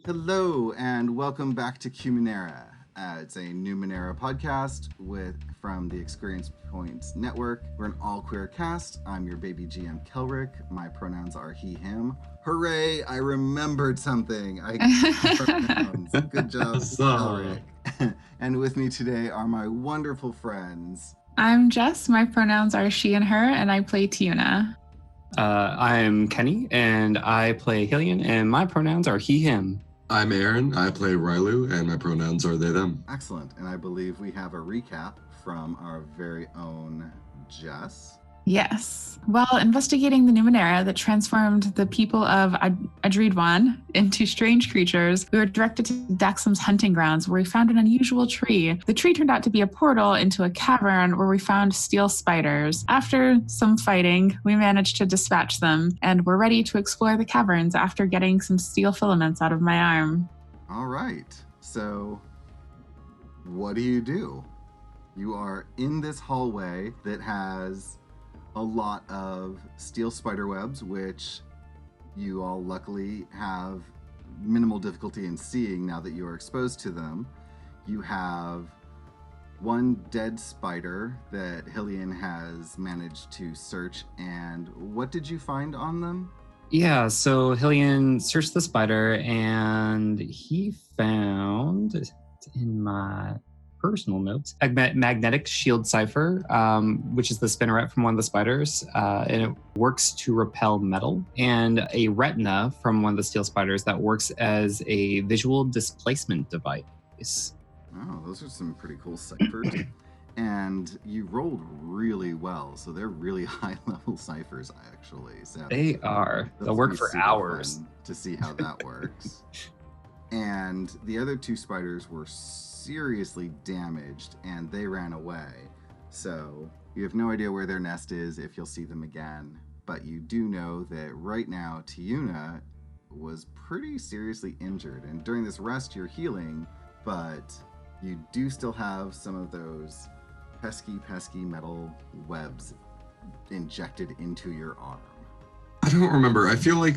Hello and welcome back to Qmenera. It's a Numenera podcast from the Experience Points Network. We're an all-queer cast. I'm your baby GM Kelrick. My pronouns are he, him. Hooray! I remembered something. Pronouns. Good job, Kelrick. And with me today are my wonderful friends. I'm Jess. My pronouns are she and her, and I play Tiyune. I'm Kenny, and I play Hillian, and my pronouns are he, him. I'm Aaron. I play Rylu, and my pronouns are they, them. Excellent. And I believe we have a recap from our very own Jess. Yes. While investigating the Numenera that transformed the people of Adridwan into strange creatures, we were directed to Daxam's hunting grounds, where we found an unusual tree. The tree turned out to be a portal into a cavern where we found steel spiders. After some fighting, we managed to dispatch them, and we're ready to explore the caverns after getting some steel filaments out of my arm. All right. So, what do? You are in this hallway that has a lot of steel spider webs, which you all luckily have minimal difficulty in seeing now that you are exposed to them. You have one dead spider that Hillian has managed to search, and what did you find on them? Yeah, so Hillian searched the spider, and he found, in my personal notes, a magnetic shield cipher, which is the spinneret from one of the spiders, and it works to repel metal, and a retina from one of the steel spiders that works as a visual displacement device. Oh, those are some pretty cool ciphers. And you rolled really well, so they're really high-level ciphers, actually. So They are. They'll work for hours. To see how that works. And the other two spiders were seriously damaged, and they ran away. So you have no idea where their nest is, if you'll see them again. But you do know that right now, Tiyune was pretty seriously injured. And during this rest, you're healing, but you do still have some of those pesky metal webs injected into your arm. I don't remember. I feel like,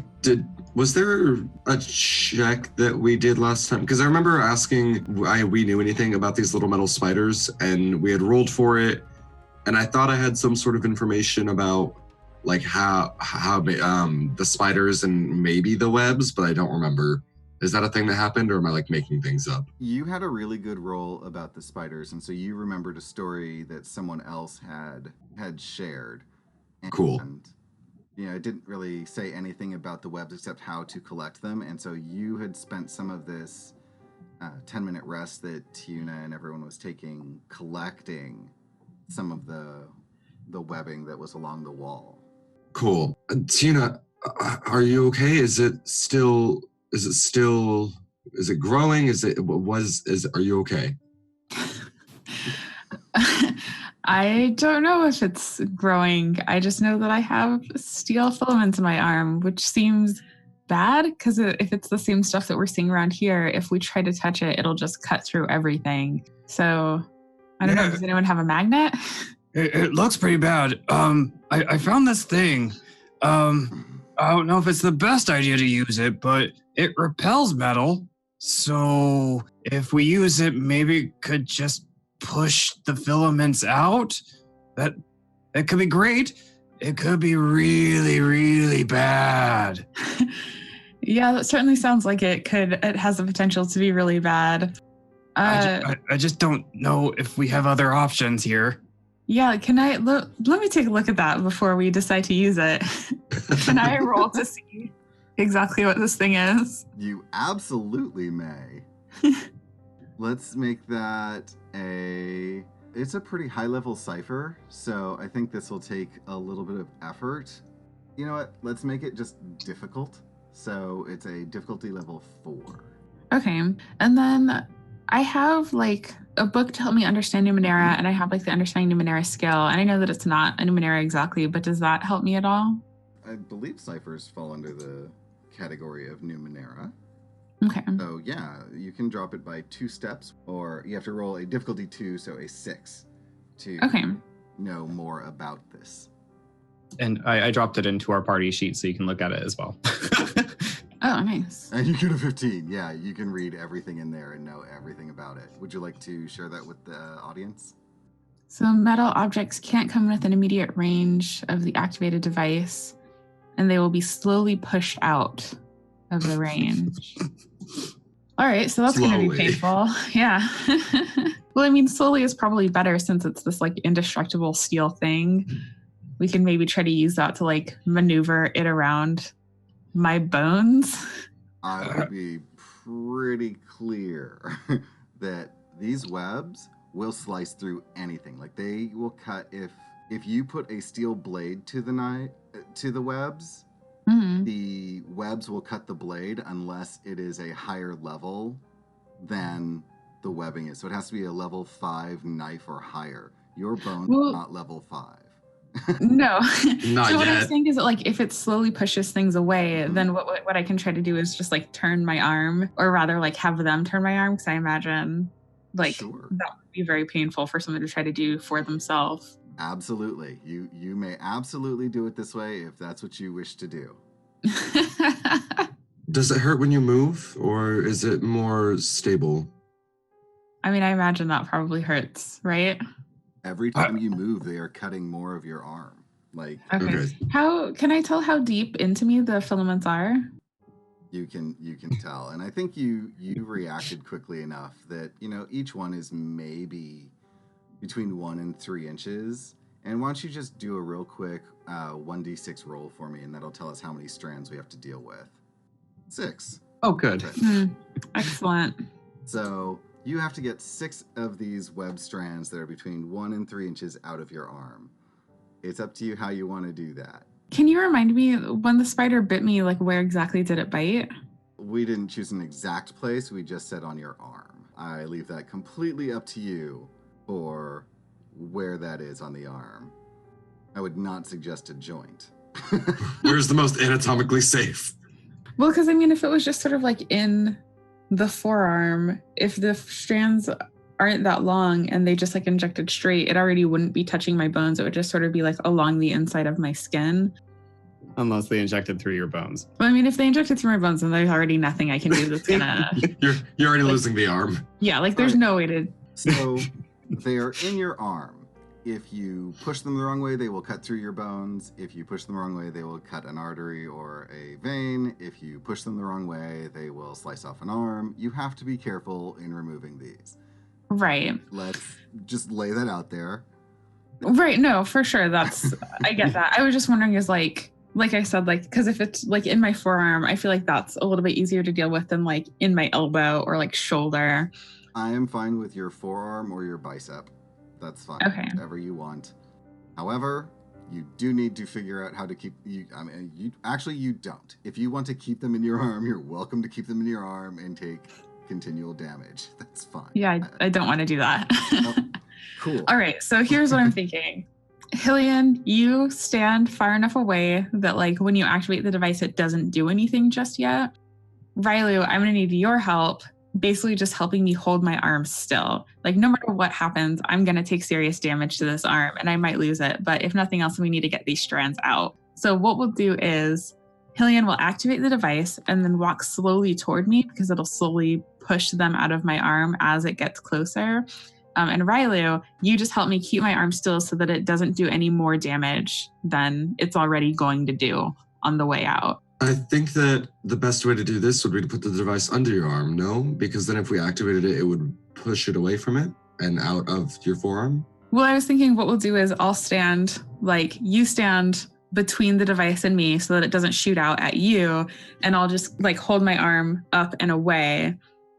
was there a check that we did last time? Because I remember asking why we knew anything about these little metal spiders, and we had rolled for it, and I thought I had some sort of information about like how the spiders and maybe the webs, but I don't remember. Is that a thing that happened, or am I like making things up? You had a really good roll about the spiders, and so you remembered a story that someone else had shared. And, Cool. It didn't really say anything about the webs except how to collect them, and so you had spent some of this 10-minute rest that Tiyune and everyone was taking collecting some of the webbing that was along the wall. Cool. Tiyune, are you okay? Is it growing? Are you okay? I don't know if it's growing. I just know that I have steel filaments in my arm, which seems bad because if it's the same stuff that we're seeing around here, if we try to touch it, it'll just cut through everything. So I don't know. Does anyone have a magnet? It looks pretty bad. I found this thing. I don't know if it's the best idea to use it, but it repels metal. So if we use it, maybe it could just push the filaments out. That could be great. It could be really, really bad. Yeah, that certainly sounds like it has the potential to be really bad. I just don't know if we have other options here. Yeah, let me take a look at that before we decide to use it. Can I roll to see exactly what this thing is? You absolutely may. Let's make that it's a pretty high-level cipher, so I think this will take a little bit of effort. You know what? Let's make it just difficult. So it's a difficulty level 4. Okay. And then I have like a book to help me understand Numenera, and I have like the Understanding Numenera skill. And I know that it's not a Numenera exactly, but does that help me at all? I believe ciphers fall under the category of Numenera. Okay. So yeah, you can drop it by 2 steps, or you have to roll a difficulty 2, so a 6, to know more about this. And I dropped it into our party sheet so you can look at it as well. Oh, nice. And you get a 15. Yeah, you can read everything in there and know everything about it. Would you like to share that with the audience? So metal objects can't come within immediate range of the activated device, and they will be slowly pushed out of the range. All right, so that's going to be painful. Yeah. Well, I mean, slowly is probably better since it's this like indestructible steel thing. We can maybe try to use that to like maneuver it around my bones. I would be pretty clear that these webs will slice through anything. Like they will cut if you put a steel blade to the webs, the webs will cut the blade unless it is a higher level than the webbing is. So it has to be a level 5 knife or higher. Your bones are not level 5. No. Not so what yet. I'm saying is that like if it slowly pushes things away, then what I can try to do is just like turn my arm, or rather like have them turn my arm, because I imagine like that would be very painful for someone to try to do for themselves. Absolutely. You may absolutely do it this way if that's what you wish to do. Does it hurt when you move, or is it more stable? I mean, I imagine that probably hurts, right? Every time you move, they are cutting more of your arm. Like, okay. How can I tell how deep into me the filaments are? You can tell, and I think you reacted quickly enough that each one is maybe between 1 and 3 inches. And why don't you just do a real quick 1d6 roll for me, and that'll tell us how many strands we have to deal with. 6. Oh, good. Excellent. So you have to get 6 of these web strands that are between 1 and 3 inches out of your arm. It's up to you how you want to do that. Can you remind me, when the spider bit me, like where exactly did it bite? We didn't choose an exact place. We just said on your arm. I leave that completely up to you for where that is on the arm. I would not suggest a joint. Where's the most anatomically safe? Well, because I mean, if it was just sort of like in the forearm, if the strands aren't that long and they just like injected straight, it already wouldn't be touching my bones. It would just sort of be like along the inside of my skin. Unless they injected through your bones. Well, I mean, if they injected through my bones, then there's already nothing I can do that's gonna... You're already losing the arm. Yeah, like there's no way to... So they are in your arm. If you push them the wrong way, they will cut through your bones. If you push them the wrong way, they will cut an artery or a vein. If you push them the wrong way, they will slice off an arm. You have to be careful in removing these. Right. Let's just lay that out there. Right, no, for sure. I get that. I was just wondering is like I said, like, because if it's like in my forearm, I feel like that's a little bit easier to deal with than like in my elbow or like shoulder. I am fine with your forearm or your bicep. That's fine. Okay. Whatever you want. However, you do need to figure out how to keep you don't. If you want to keep them in your arm, you're welcome to keep them in your arm and take continual damage. That's fine. Yeah, I don't want to do that. Oh, cool. All right, so here's what I'm thinking. Hillian, you stand far enough away that like when you activate the device, it doesn't do anything just yet. Rylu, I'm gonna need your help, basically just helping me hold my arm still. Like no matter what happens, I'm gonna take serious damage to this arm and I might lose it, but if nothing else, we need to get these strands out. So what we'll do is Hillian will activate the device and then walk slowly toward me because it'll slowly push them out of my arm as it gets closer. And Rylu, you just help me keep my arm still so that it doesn't do any more damage than it's already going to do on the way out. I think that the best way to do this would be to put the device under your arm, no? Because then if we activated it, it would push it away from it and out of your forearm. Well, I was thinking what we'll do is I'll stand, like you stand between the device and me so that it doesn't shoot out at you. And I'll just like hold my arm up and away.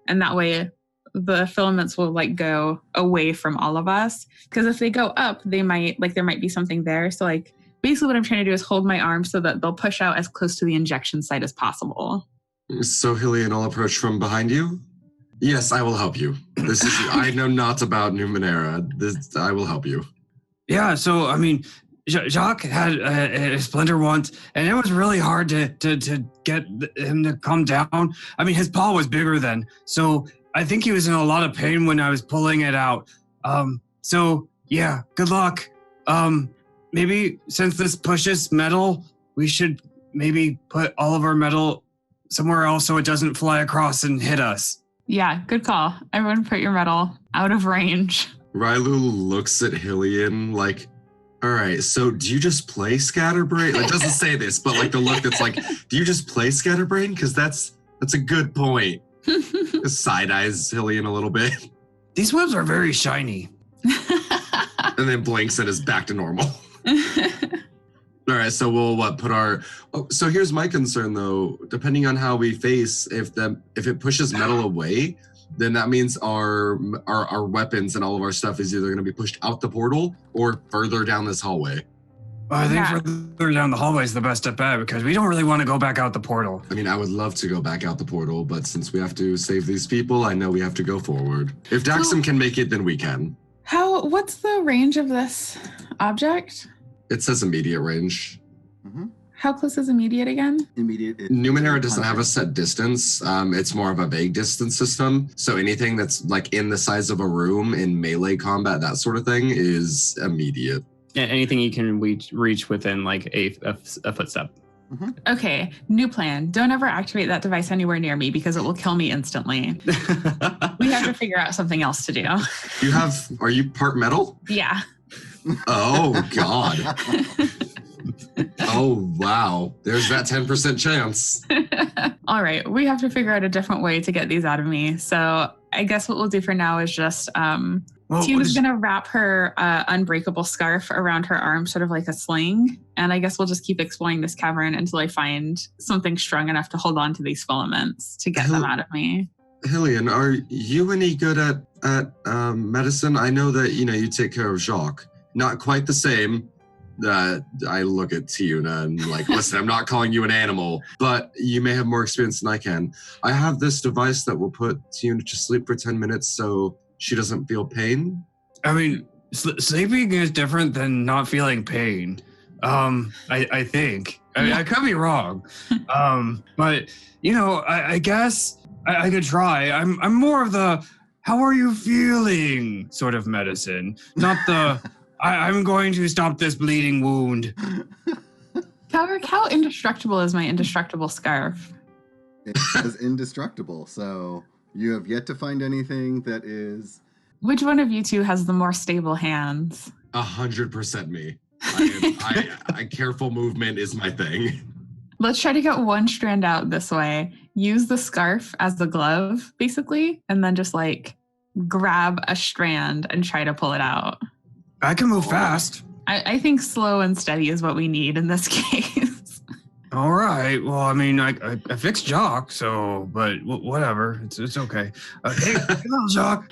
And that way the filaments will like go away from all of us. Because if they go up, they might like there might be something there. So like basically what I'm trying to do is hold my arm so that they'll push out as close to the injection site as possible. So Hillian, I'll approach from behind you. Yes, I will help you. This is I know not about Numenera. I will help you. Yeah, so I mean, Jacques had a splinter once, and it was really hard to get him to come down. I mean, his paw was bigger then, so I think he was in a lot of pain when I was pulling it out. So yeah, good luck. Maybe since this pushes metal, we should maybe put all of our metal somewhere else so it doesn't fly across and hit us. Yeah, good call. Everyone put your metal out of range. Rylu looks at Hillian like, all right, so do you just play Scatterbrain? It doesn't say this, but like the look that's like, do you just play Scatterbrain? Because that's a good point. Side eyes Hillian a little bit. These webs are very shiny. And then blinks and is back to normal. All right, so we'll put our. Oh, so here's my concern though. Depending on how we face, if it pushes metal away, then that means our weapons and all of our stuff is either going to be pushed out the portal or further down this hallway. Well, I think further down the hallway is the best bet because we don't really want to go back out the portal. I mean, I would love to go back out the portal, but since we have to save these people, I know we have to go forward. If Daxam can make it, then we can. What's the range of this object? It says immediate range. Mm-hmm. How close is immediate again? Immediate. Numenera doesn't have a set distance. It's more of a vague distance system. So anything that's like in the size of a room in melee combat, that sort of thing, is immediate. Yeah, anything you can reach within like a footstep. Mm-hmm. Okay, new plan. Don't ever activate that device anywhere near me because it will kill me instantly. We have to figure out something else to do. Are you part metal? Yeah. Oh, God. Oh, wow. There's that 10% chance. All right, we have to figure out a different way to get these out of me. So I guess what we'll do for now is just Tiyune is going to wrap her unbreakable scarf around her arm, sort of like a sling. And I guess we'll just keep exploring this cavern until I find something strong enough to hold on to these filaments to get them out of me. Hillian, are you any good at medicine? I know that, you take care of Jacques. Not quite the same. I look at Tiyune and like, listen, I'm not calling you an animal, but you may have more experience than I can. I have this device that will put Tiyune to sleep for 10 minutes so she doesn't feel pain. I mean, sleeping is different than not feeling pain. I think. I mean, I could be wrong. But I guess I could try. I'm more of the how are you feeling sort of medicine, not the I'm going to stop this bleeding wound. Calric, how indestructible is my indestructible scarf? It is indestructible, so you have yet to find anything that is... Which one of you two has the more stable hands? 100% me. I careful movement is my thing. Let's try to get one strand out this way. Use the scarf as the glove, basically, and then just like grab a strand and try to pull it out. I can move fast. I think slow and steady is what we need in this case. All right. Well, I mean, I fixed Jacques, but whatever. It's okay. Hey, hello, Jacques.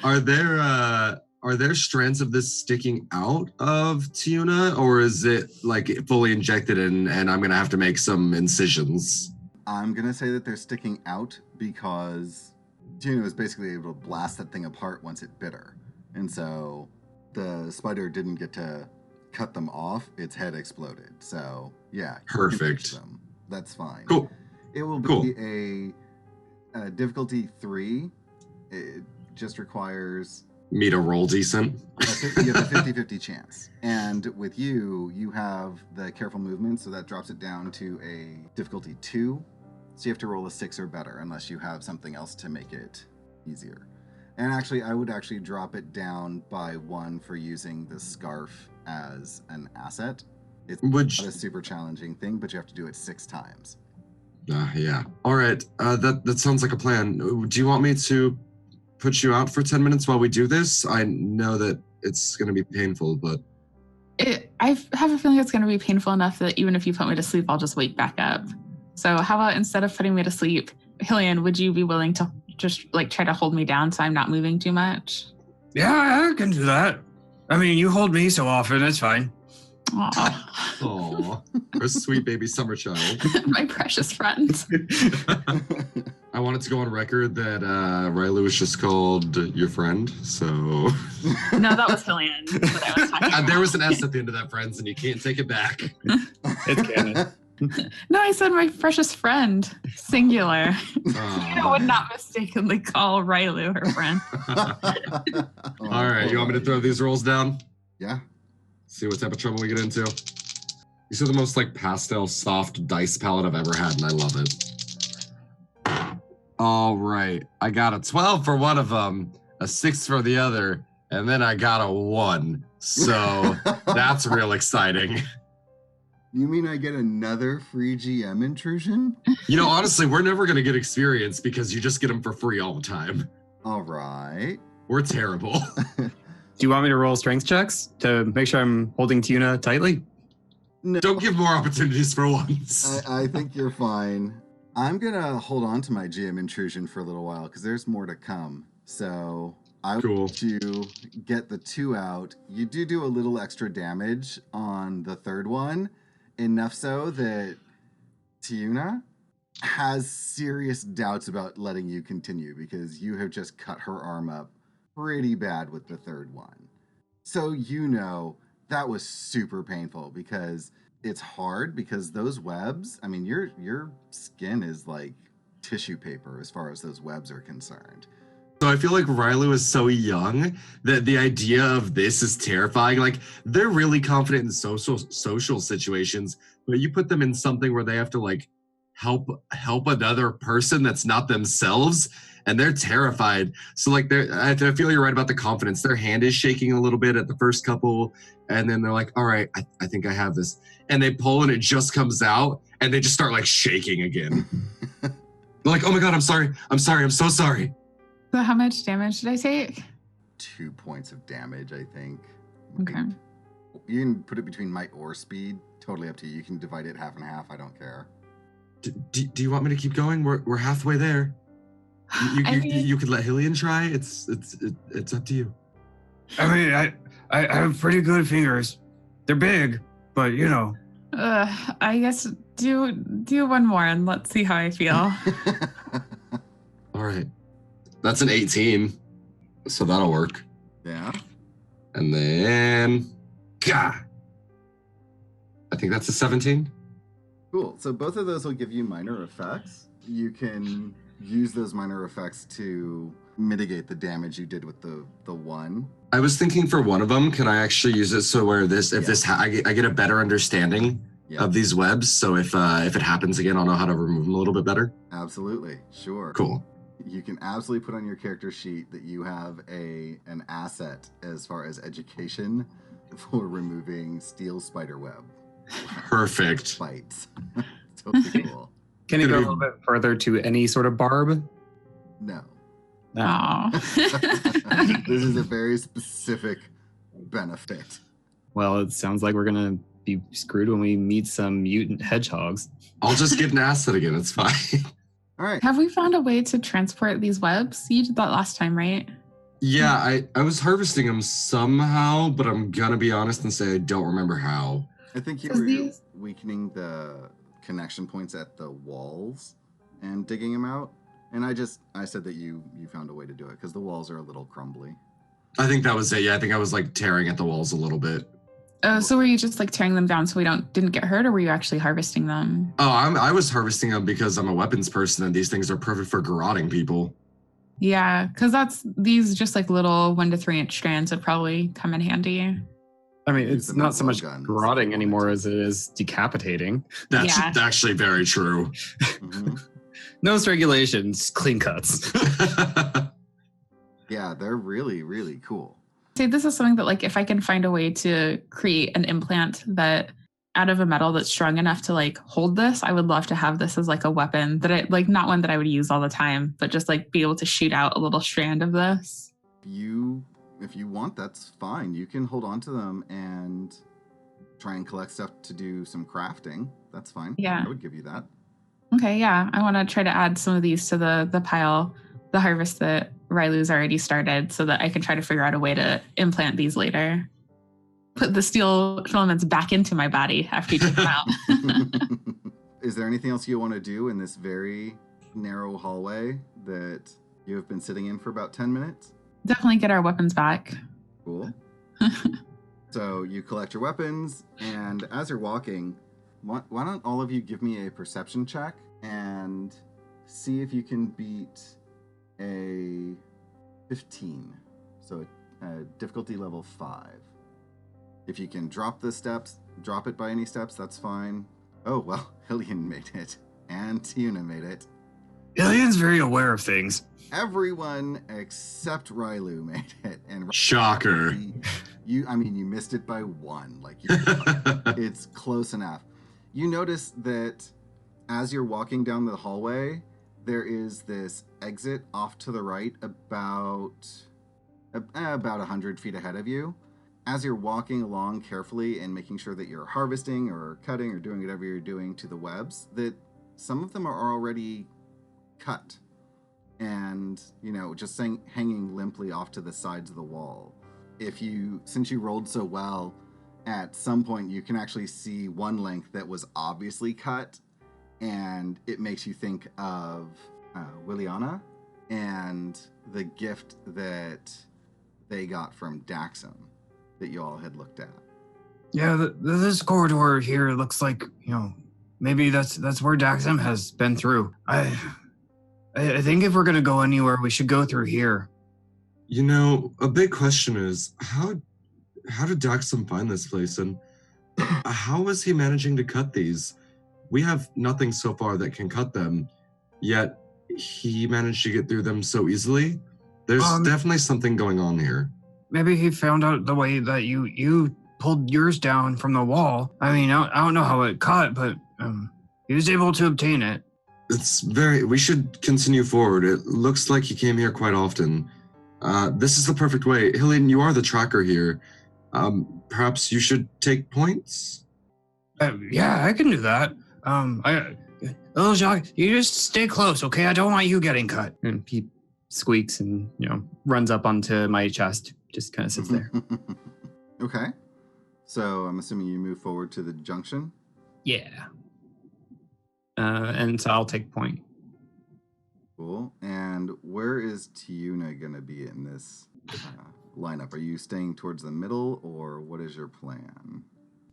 Are there strands of this sticking out of Tiyune, or is it like fully injected and I'm gonna have to make some incisions? I'm gonna say that they're sticking out because Tiyune was basically able to blast that thing apart once it bit her, and so the spider didn't get to cut them off. Its head exploded. So yeah, perfect. Them. That's fine. Cool. It will be a difficulty 3. It just requires me to roll decent. You have a 50-50 chance. And with you have the careful movement, so that drops it down to a difficulty 2. So you have to roll a 6 or better unless you have something else to make it easier. And actually, I would actually drop it down by 1 for using the scarf as an asset. It's not a super challenging thing, but you have to do it 6 times. Yeah. All right. That sounds like a plan. Do you want me to put you out for 10 minutes while we do this? I know that it's going to be painful, but... I have a feeling it's going to be painful enough that even if you put me to sleep, I'll just wake back up. So how about instead of putting me to sleep, Hillian, would you be willing to just like try to hold me down so I'm not moving too much? Yeah, I can do that. I mean, you hold me so often, it's fine. Aww, our sweet baby summer child. My precious friend. I wanted to go on record that Rylu was just called your friend, so... No, that was Hillian. That I was talking about. There was an S at the end of that, friends, and you can't take it back. It's canon. No, I said my precious friend, singular. I would not mistakenly call Rylu her friend. All right, you want me to throw these rolls down? Yeah. See what type of trouble we get into. These are the most like pastel, soft dice palette I've ever had, and I love it. All right. I got a 12 for one of them, a 6 for the other, and then I got a 1. So that's real exciting. You mean I get another free GM intrusion? You know, honestly, we're never going to get experience because you just get them for free all the time. All right. We're terrible. Do you want me to roll strength checks to make sure I'm holding Tiyune tightly? No, Don't give more opportunities for once. I think you're fine. I'm going to hold on to my GM intrusion for a little while because there's more to come. So I will let you get the 2 out. You do a little extra damage on the third one, enough so that Tiyune has serious doubts about letting you continue because you have just cut her arm up pretty bad with the third one. So that was super painful because it's hard because those webs, I mean, your skin is like tissue paper as far as those webs are concerned. So I feel like Rylu is so young that the idea of this is terrifying. Like, they're really confident in social situations, but you put them in something where they have to like help another person that's not themselves, and they're terrified. So like, I feel you're right about the confidence. Their hand is shaking a little bit at the first couple, and then they're like, all right, I think I have this. And they pull and it just comes out, and they just start like shaking again. They're like, oh my God, I'm sorry, I'm so sorry. So how much damage did I take? 2 points of damage, I think. Okay. You can put it between might or speed. Totally up to you. You can divide it half and half. I don't care. Do you want me to keep going? We're halfway there. You could let Hillian try. It's up to you. I mean, I have pretty good fingers. They're big, but you know. I guess do one more and let's see how I feel. All right. That's an 18. So that'll work. Yeah. And then, I think that's a 17. Cool. So both of those will give you minor effects. You can use those minor effects to mitigate the damage you did with the one. I was thinking for one of them, can I actually use it so where I get a better understanding of these webs? So if it happens again, I'll know how to remove them a little bit better. Absolutely. Sure. Cool. You can absolutely put on your character sheet that you have an asset as far as education for removing steel spider web. Perfect. Bites. Totally cool. Can it go a little bit further to any sort of barb? No. Oh. This is a very specific benefit. Well, it sounds like we're going to be screwed when we meet some mutant hedgehogs. I'll just get an asset again. It's fine. All right. Have we found a way to transport these webs? You did that last time, right? Yeah, I was harvesting them somehow, but I'm going to be honest and say I don't remember how. I think you were weakening the connection points at the walls and digging them out. And I said that you found a way to do it because the walls are a little crumbly. I think that was it. Yeah, I think I was like tearing at the walls a little bit. So were you just like tearing them down so we didn't get hurt, or were you actually harvesting them? Oh, I was harvesting them because I'm a weapons person and these things are perfect for garroting people. Yeah, because these just like little 1 to 3 inch strands would probably come in handy. I mean, it's not so much garroting anymore as it is decapitating. That's actually very true. Mm-hmm. No regulations, clean cuts. Yeah, they're really, really cool. Say this is something that like if I can find a way to create an implant that out of a metal that's strong enough to like hold this, I would love to have this as like a weapon that I like, not one that I would use all the time, but just like be able to shoot out a little strand of this. If you want, that's fine. You can hold on to them and try and collect stuff to do some crafting. That's fine. Yeah. I would give you that. Okay, yeah. I want to try to add some of these to the pile, the harvest that Rylu's already started, so that I can try to figure out a way to implant these later. Put the steel filaments back into my body after you take them out. Is there anything else you want to do in this very narrow hallway that you have been sitting in for about 10 minutes? Definitely get our weapons back. Cool. So you collect your weapons, and as you're walking, why don't all of you give me a perception check and see if you can beat a 15. So a difficulty level 5. If you can drop it by any steps, that's fine. Oh, well, Hillian made it. And Tiyune made it. Ilian's very aware of things. Everyone except Rylu made it, and Shocker. you missed it by one. Like it's close enough. You notice that as you're walking down the hallway, there is this exit off to the right, about 100 feet ahead of you. As you're walking along carefully and making sure that you're harvesting or cutting or doing whatever you're doing to the webs, that some of them are already cut and, just hanging limply off to the sides of the wall. Since you rolled so well, at some point you can actually see one length that was obviously cut, and it makes you think of Williana and the gift that they got from Daxam that you all had looked at. Yeah, this corridor here looks like, maybe that's where Daxam has been through. I think if we're going to go anywhere, we should go through here. A big question is, how did Daxam find this place, and how is he managing to cut these? We have nothing so far that can cut them, yet he managed to get through them so easily. There's definitely something going on here. Maybe he found out the way that you pulled yours down from the wall. I mean, I don't know how it cut, but he was able to obtain it. We should continue forward. It looks like he came here quite often. This is the perfect way. Hillian, you are the tracker here. Perhaps you should take points? Yeah, I can do that. Little Jacques, you just stay close, okay? I don't want you getting cut. And he squeaks and, runs up onto my chest, just kind of sits there. Okay. So I'm assuming you move forward to the junction? Yeah. And so I'll take point. Cool. And where is Tiyune going to be in this lineup? Are you staying towards the middle, or what is your plan?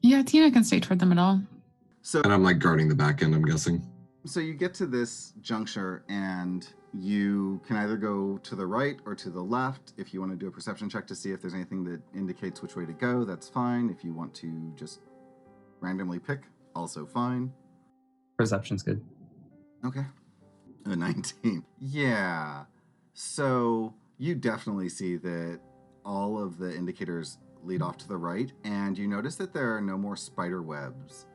Yeah, Tiyune can stay toward the middle. And I'm guarding the back end, I'm guessing. So you get to this juncture, and you can either go to the right or to the left. If you want to do a perception check to see if there's anything that indicates which way to go, that's fine. If you want to just randomly pick, also fine. Perception's good. Okay. A 19. Yeah. So you definitely see that all of the indicators lead off to the right, and you notice that there are no more spider webs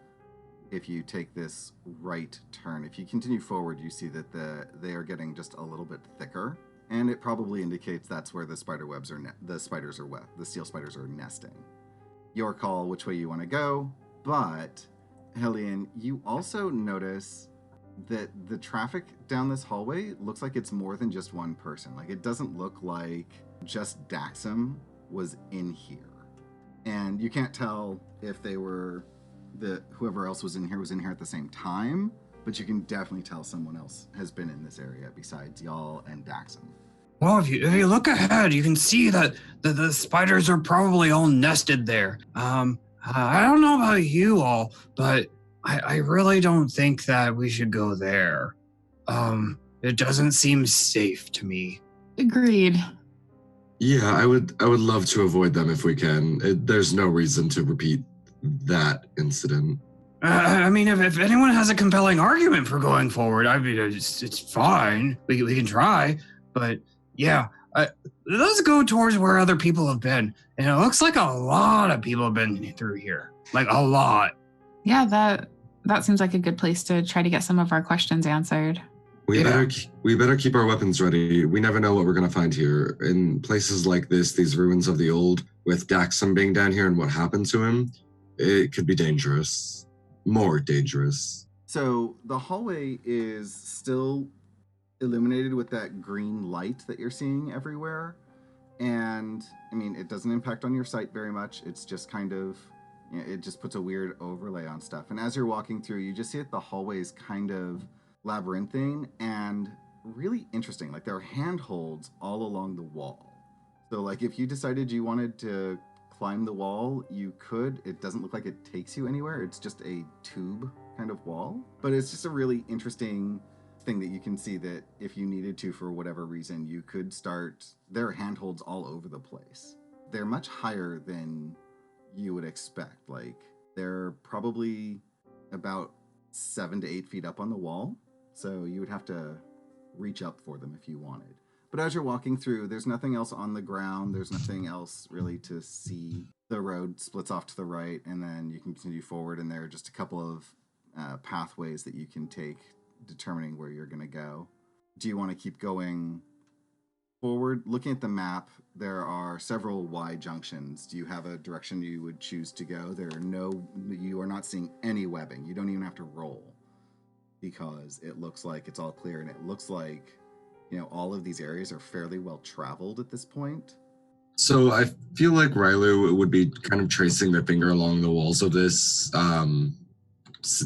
if you take this right turn. If you continue forward, you see that they are getting just a little bit thicker, and it probably indicates that's where the spider webs are. The steel spiders are nesting. Your call which way you want to go, but Hellion, you also notice that the traffic down this hallway looks like it's more than just one person. Like, it doesn't look like just Daxam was in here, and you can't tell if they were whoever else was in here at the same time, but you can definitely tell someone else has been in this area besides y'all and Daxam. Well, if you look ahead, you can see that the spiders are probably all nested there. I don't know about you all, but I really don't think that we should go there. It doesn't seem safe to me. Agreed. Yeah, I would love to avoid them if we can. There's no reason to repeat that incident. I mean, if anyone has a compelling argument for going forward, I mean, it's fine. We can try, but yeah, let's go towards where other people have been. And it looks like a lot of people have been through here, like a lot. Yeah, that seems like a good place to try to get some of our questions answered. We better keep our weapons ready. We never know what we're going to find here. In places like this, these ruins of the old, with Daxam being down here and what happened to him, it could be dangerous. More dangerous. So the hallway is still illuminated with that green light that you're seeing everywhere. And, I mean, it doesn't impact on your sight very much. It's just kind of, it just puts a weird overlay on stuff. And as you're walking through, you just see that the hallway is kind of labyrinthine and really interesting. Like, there are handholds all along the wall. So, like, if you decided you wanted to climb the wall, you could. It doesn't look like it takes you anywhere. It's just a tube kind of wall. But it's just a really interesting thing that you can see that if you needed to, for whatever reason, you could start. There are handholds all over the place. They're much higher than you would expect. Like, they're probably about 7 to 8 feet up on the wall. So you would have to reach up for them if you wanted. But as you're walking through, there's nothing else on the ground. There's nothing else really to see. The road splits off to the right, and then you can continue forward, and there are just a couple of pathways that you can take, determining where you're going to go. Do you want to keep going forward? Looking at the map, there are several Y junctions. Do you have a direction you would choose to go? You are not seeing any webbing. You don't even have to roll, because it looks like it's all clear, and it looks like, all of these areas are fairly well traveled at this point. So I feel like Rylu would be kind of tracing their finger along the walls of this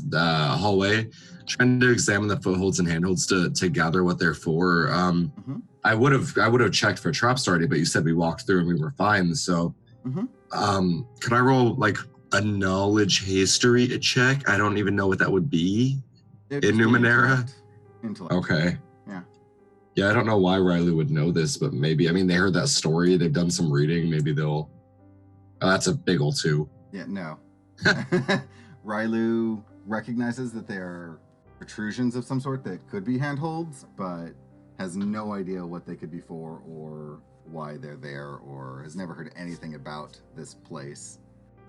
hallway, trying to examine the footholds and handholds to gather what they're for. I would have checked for traps already, but you said we walked through and we were fine. So could I roll like a knowledge history check? I don't even know what that would be in Numenera. Intellect. Okay. Yeah, I don't know why Riley would know this, but maybe, they heard that story, they've done some reading, maybe they'll... Oh, that's a big ol' 2. Yeah, no. Rylu recognizes that there are protrusions of some sort that could be handholds, but has no idea what they could be for or why they're there, or has never heard anything about this place.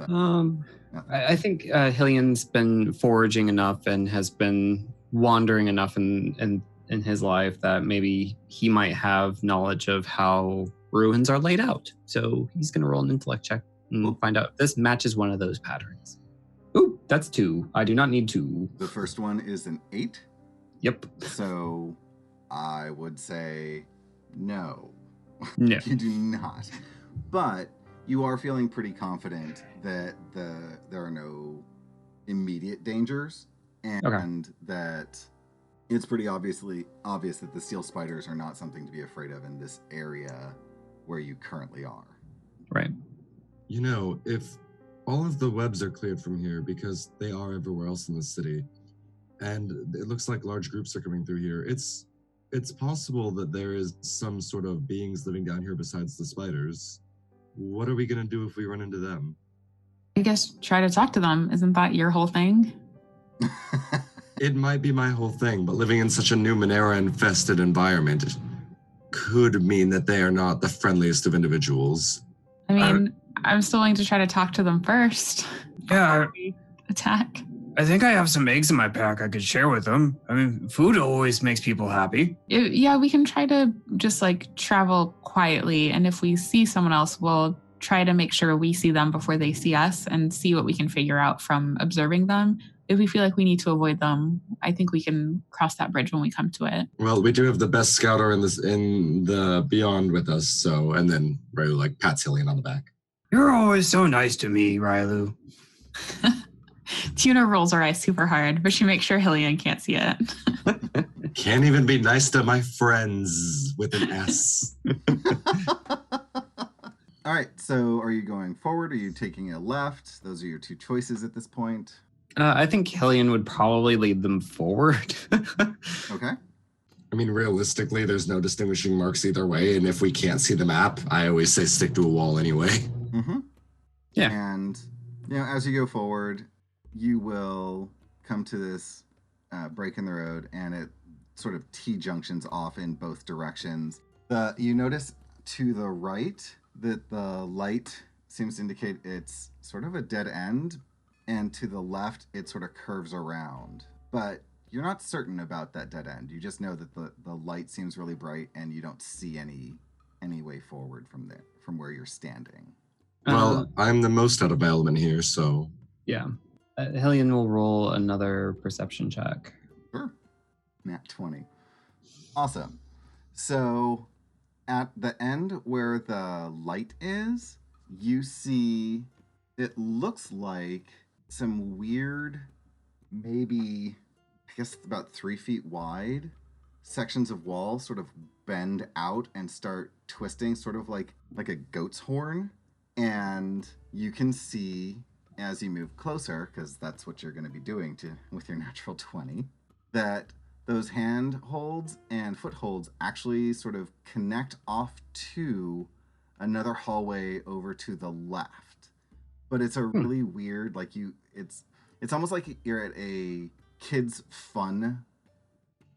I think Hillian's been foraging enough and has been wandering enough in his life that maybe he might have knowledge of how ruins are laid out. So he's going to roll an intellect check and find out if this matches one of those patterns. Ooh, that's 2. I do not need 2. The first one is an 8. Yep. So I would say no. No. You do not. But you are feeling pretty confident that there are no immediate dangers, and that it's pretty obvious that the steel spiders are not something to be afraid of in this area where you currently are. Right. If all of the webs are cleared from here, because they are everywhere else in the city, and it looks like large groups are coming through here, it's possible that there is some sort of beings living down here besides the spiders. What are we going to do if we run into them? I guess try to talk to them. Isn't that your whole thing? It might be my whole thing, but living in such a Numenera-infested environment could mean that they are not the friendliest of individuals. I mean, I'm still willing to try to talk to them first. Yeah. Attack. I think I have some eggs in my pack I could share with them. Food always makes people happy. Yeah, we can try to just travel quietly. And if we see someone else, we'll try to make sure we see them before they see us and see what we can figure out from observing them. If we feel like we need to avoid them, I think we can cross that bridge when we come to it. Well, we do have the best scouter in the Beyond with us, so, and then Rylu pats Hillian on the back. You're always so nice to me, Rylu. Tiyune rolls her eyes super hard, but she makes sure Hillian can't see it. Can't even be nice to my friends with an S. All right, so are you going forward? Are you taking a left? Those are your 2 choices at this point. I think Hillian would probably lead them forward. Okay. Realistically, there's no distinguishing marks either way, and if we can't see the map, I always say stick to a wall anyway. Mm-hmm. Yeah. And, as you go forward, you will come to this break in the road, and it sort of T-junctions off in both directions. You notice to the right that the light seems to indicate it's sort of a dead end, and to the left, it sort of curves around. But you're not certain about that dead end. You just know that the light seems really bright, and you don't see any way forward from where you're standing. Well, I'm the most out of my element here, so... Yeah. Hillian will roll another perception check. Sure. Nat 20. Awesome. So, at the end where the light is, you see... It looks like some weird, maybe, I guess about 3 feet wide, sections of wall sort of bend out and start twisting, sort of like a goat's horn. And you can see, as you move closer, because that's what you're going to be doing with your natural 20, that those handholds and footholds actually sort of connect off to another hallway over to the left. But it's a really weird, it's almost like you're at a kids' fun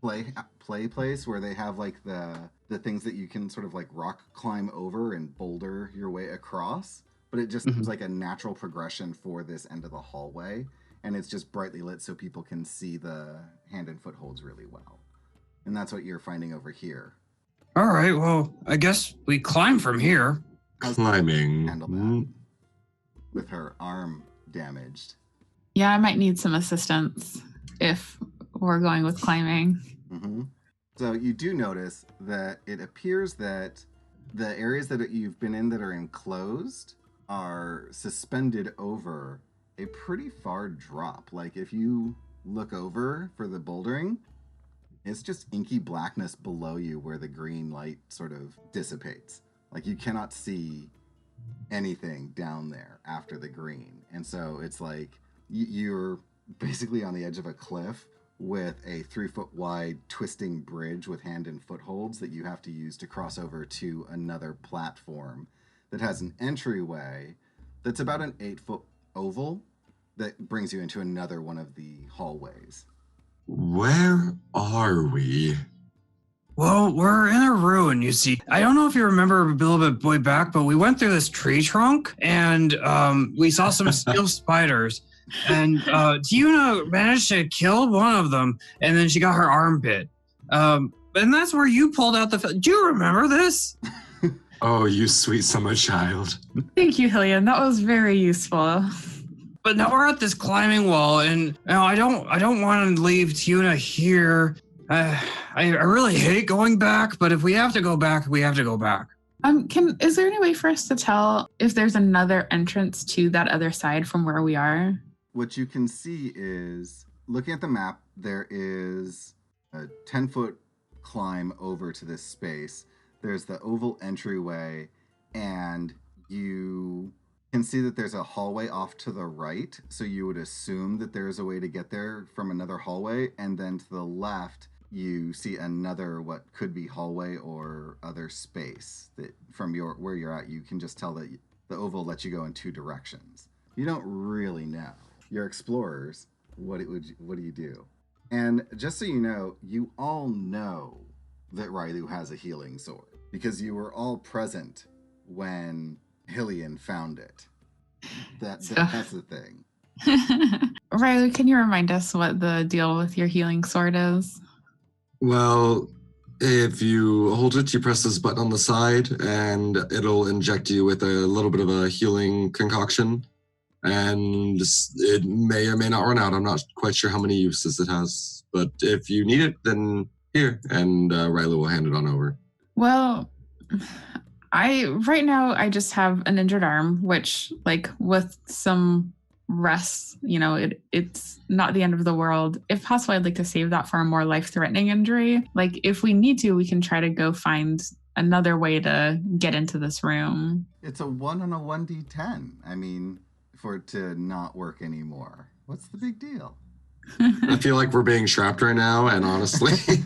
play place where they have like the things that you can sort of like rock climb over and boulder your way across, but it just seems like a natural progression for this end of the hallway, and it's just brightly lit so people can see the hand and footholds really well. And that's what you're finding over here. All right, well, I guess we climb from here. Climbing. Handle that with her arm damaged. Yeah, I might need some assistance if we're going with climbing. Mm-hmm. So you do notice that it appears that the areas that you've been in that are enclosed are suspended over a pretty far drop. Like if you look over for the bouldering, it's just inky blackness below you where the green light sort of dissipates. Like you cannot see anything down there after the green. And so it's like you're basically on the edge of a cliff with a 3-foot wide twisting bridge with hand and footholds that you have to use to cross over to another platform that has an entryway that's about an 8-foot oval that brings you into another one of the hallways. Where are we? Well, we're in a ruin, you see. I don't know if you remember a little bit way back, but we went through this tree trunk and we saw some steel spiders. And Tiyune managed to kill one of them, and then she got her arm bit. And that's where you pulled out the... Do you remember this? Oh, you sweet summer child. Thank you, Hillian. That was very useful. But now we're at this climbing wall, and you know, I don't want to leave Tiyune here. I really hate going back, but if we have to go back, we have to go back. Is there any way for us to tell if there's another entrance to that other side from where we are? What you can see is, looking at the map, there is a 10-foot climb over to this space. There's the oval entryway, and you can see that there's a hallway off to the right, so you would assume that there's a way to get there from another hallway, and then to the left, you see another what could be hallway or other space that from where you're at, you can just tell that the oval lets you go in 2 directions. You don't really know. You're explorers. What do you do? And just so you know, you all know that Rylu has a healing sword because you were all present when Hillian found it. That's the thing. Riley, can you remind us what the deal with your healing sword is? Well, if you hold it, you press this button on the side, and it'll inject you with a little bit of a healing concoction. And it may or may not run out. I'm not quite sure how many uses it has. But if you need it, then here. And Riley will hand it on over. Well, right now I just have an injured arm, which, like, with some rest, you know, it's not the end of the world. If possible, I'd like to save that for a more life-threatening injury. Like, if we need to, we can try to go find another way to get into this room. It's a 1 on a 1d10. I mean, for it to not work anymore. What's the big deal? I feel like we're being trapped right now, and honestly,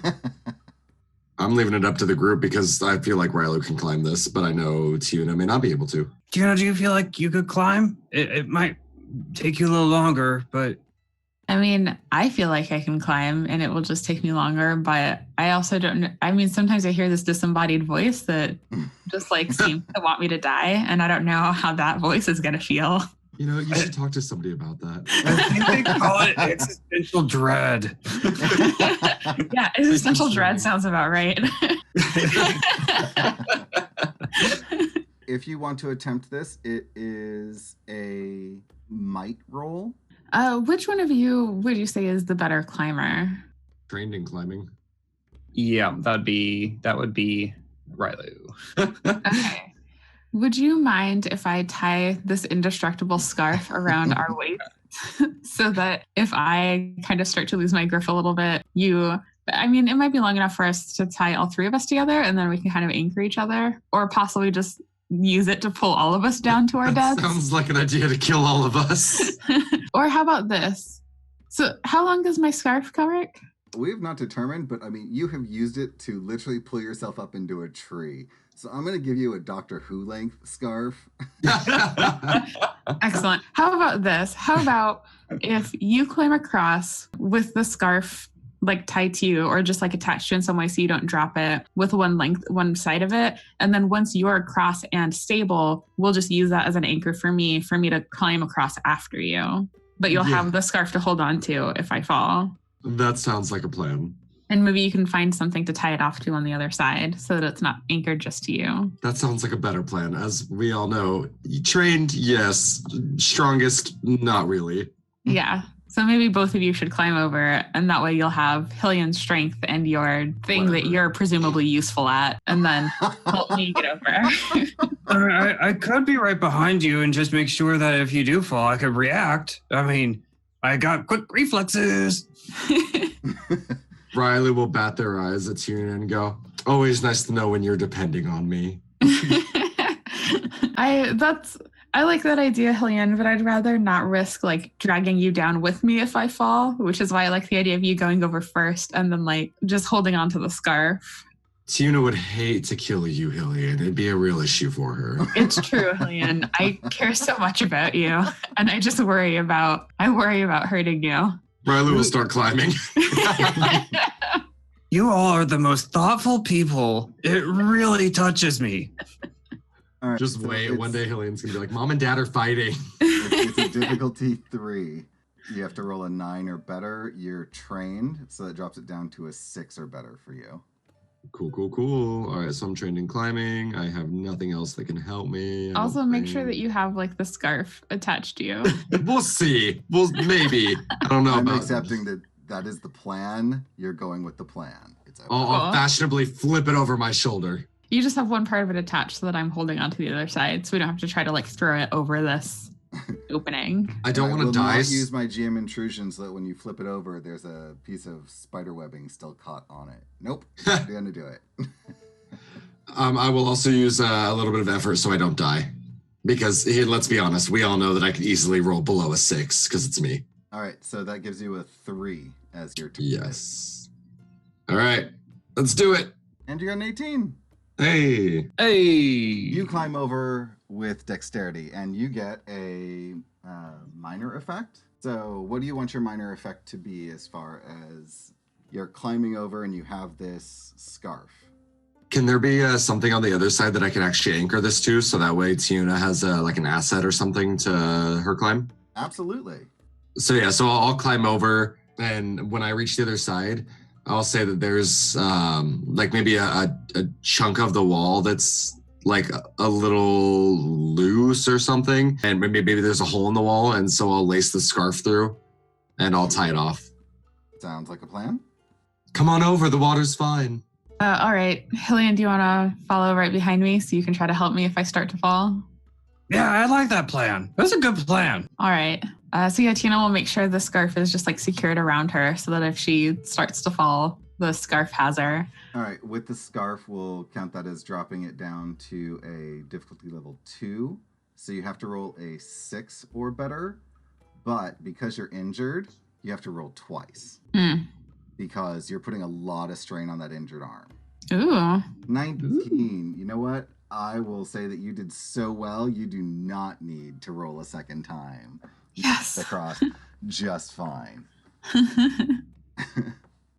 I'm leaving it up to the group because I feel like Riley can climb this, but I know Tiyune may not be able to. Tiyune, do you feel like you could climb? It might take you a little longer, but... I mean, I feel like I can climb and it will just take me longer, but I also don't know. I mean, sometimes I hear this disembodied voice that just like seems to want me to die, and I don't know how that voice is going to feel. You know, you should talk to somebody about that. I think they call it existential dread. Yeah, existential dread sounds about right. If you want to attempt this, it is a might roll. Which one of you would you say is the better climber? Trained in climbing. Yeah, that would be Riley. Okay. Would you mind if I tie this indestructible scarf around our waist so that if I kind of start to lose my grip a little bit, I mean, it might be long enough for us to tie all 3 of us together and then we can kind of anchor each other, or possibly just use it to pull all of us down to our deaths. Sounds like an idea to kill all of us. Or how about this? So how long does my scarf cover? We have not determined, but I mean, you have used it to literally pull yourself up into a tree. So I'm going to give you a Doctor Who length scarf. Excellent. How about this? How about if you climb across with the scarf like tied to you or just like attached to in some way so you don't drop it with one side of it. And then once you're across and stable, we'll just use that as an anchor for me to climb across after you. But you'll have the scarf to hold on to if I fall. That sounds like a plan. And maybe you can find something to tie it off to on the other side so that it's not anchored just to you. That sounds like a better plan. As we all know, trained, yes. Strongest, not really. Yeah. So maybe both of you should climb over, and that way you'll have Hillion's strength and your thing that you're presumably useful at, and then help me get over. I could be right behind you and just make sure that if you do fall, I could react. I mean, I got quick reflexes. Riley will bat their eyes at Tiyune and go, always nice to know when you're depending on me. I like that idea, Hillian, but I'd rather not risk like dragging you down with me if I fall, which is why I like the idea of you going over first and then like just holding onto the scarf. Tiyune would hate to kill you, Hillian. It'd be a real issue for her. It's true, Hillian. I care so much about you, and I just worry about hurting you. Riley will start climbing. You all are the most thoughtful people. It really touches me. All right, Just wait. One day Hillian's going to be like, Mom and Dad are fighting. It's a difficulty 3. You have to roll a 9 or better. You're trained, so that drops it down to a 6 or better for you. Cool. All right, so I'm trained in climbing. I have nothing else that can help me. Also, make sure that you have like the scarf attached to you. We'll see. Maybe. I don't know. I'm accepting that is the plan. You're going with the plan. It's okay. I'll fashionably flip it over my shoulder. You just have one part of it attached so that I'm holding onto the other side, so we don't have to try to like throw it over this opening. I don't want to die. I will not use my GM intrusion so that when you flip it over, there's a piece of spider webbing still caught on it. Nope. I'm going to do it. I will also use a little bit of effort so I don't die. Because let's be honest, we all know that I could easily roll below a 6 because it's me. All right, so that gives you a 3 as your turn. Yes. All right, let's do it. And you got an 18. Hey. You climb over with dexterity, and you get a minor effect. So what do you want your minor effect to be as far as you're climbing over and you have this scarf? Can there be something on the other side that I can actually anchor this to, so that way Tiyune has like an asset or something to her climb? Absolutely. So I'll climb over, and when I reach the other side, I'll say that there's like maybe a chunk of the wall that's like a little loose or something, and maybe there's a hole in the wall, and so I'll lace the scarf through, and I'll tie it off. Sounds like a plan. Come on over, the water's fine. All right, Hillian, do you want to follow right behind me so you can try to help me if I start to fall? Yeah, I like that plan. That's a good plan. All right. Tiyune will make sure the scarf is just like secured around her so that if she starts to fall, the scarf has her. All right, with the scarf, we'll count that as dropping it down to a difficulty level 2. So you have to roll a 6 or better, but because you're injured, you have to roll twice. Because you're putting a lot of strain on that injured arm. Ooh. 19. You know what? I will say that you did so well, you do not need to roll a second time. Yes. Across just fine.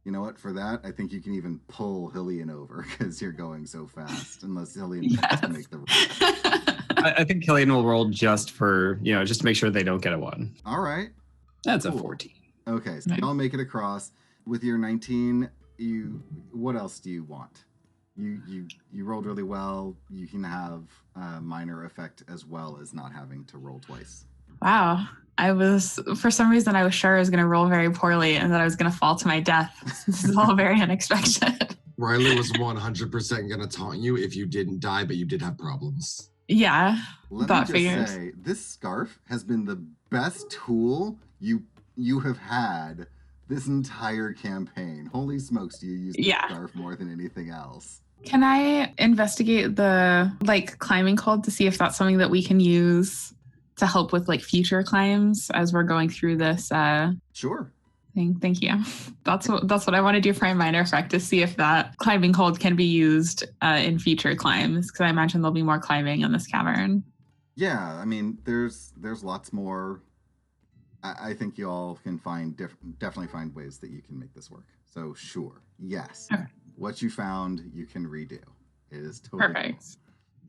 You know what? For that, I think you can even pull Hillian over because you're going so fast. Unless Hillian has to make the roll. I think Hillian will roll just for, just to make sure they don't get a 1. All right. That's Cool. a 14. Okay, so Nice. I'll make it across. With your 19, what else do you want? You rolled really well. You can have a minor effect as well as not having to roll twice. Wow. For some reason, I was sure I was going to roll very poorly and that I was going to fall to my death. This is all very unexpected. Riley was 100% going to taunt you if you didn't die, but you did have problems. Yeah. Let Thought me just figures. say, this scarf has been the best tool you have had this entire campaign. Holy smokes, do you use the scarf more than anything else? Can I investigate the climbing code to see if that's something that we can use to help with future climbs as we're going through this Sure. thing? Thank you. That's what I want to do for my minor effect, to see if that climbing code can be used in future climbs, because I imagine there'll be more climbing in this cavern. Yeah, I mean, there's lots more I think you all can definitely find ways that you can make this work. So sure, yes. Okay. What you found, you can redo. It is totally Perfect.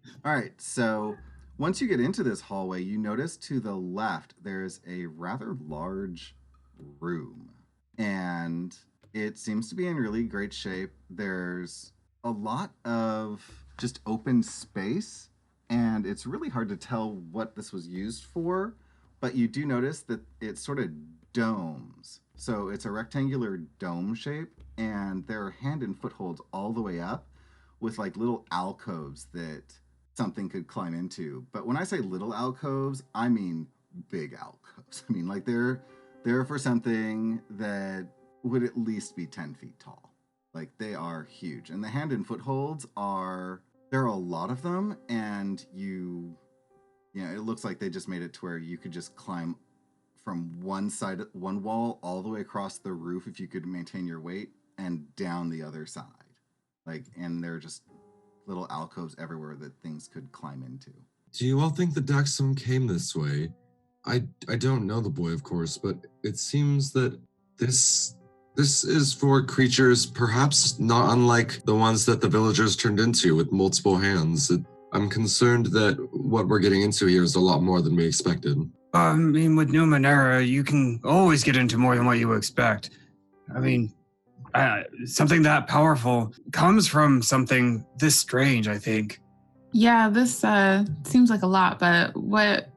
cool. All right, so once you get into this hallway, you notice to the left there's a rather large room, and it seems to be in really great shape. There's a lot of just open space, and it's really hard to tell what this was used for, but you do notice that it sort of domes. So it's a rectangular dome shape, and there are hand and footholds all the way up with like little alcoves that something could climb into. But when I say little alcoves, I mean big alcoves. I mean, like they're for something that would at least be 10 feet tall. Like they are huge. And the hand and footholds there are a lot of them, and it looks like they just made it to where you could just climb from one wall all the way across the roof if you could maintain your weight, and down the other side. And there are just little alcoves everywhere that things could climb into. Do you all think the Daxum came this way? I don't know the boy, of course, but it seems that this is for creatures perhaps not unlike the ones that the villagers turned into with multiple hands. I'm concerned that what we're getting into here is a lot more than we expected. I mean, with Numenera, you can always get into more than what you expect. I mean, something that powerful comes from something this strange, I think. Yeah, this seems like a lot, but what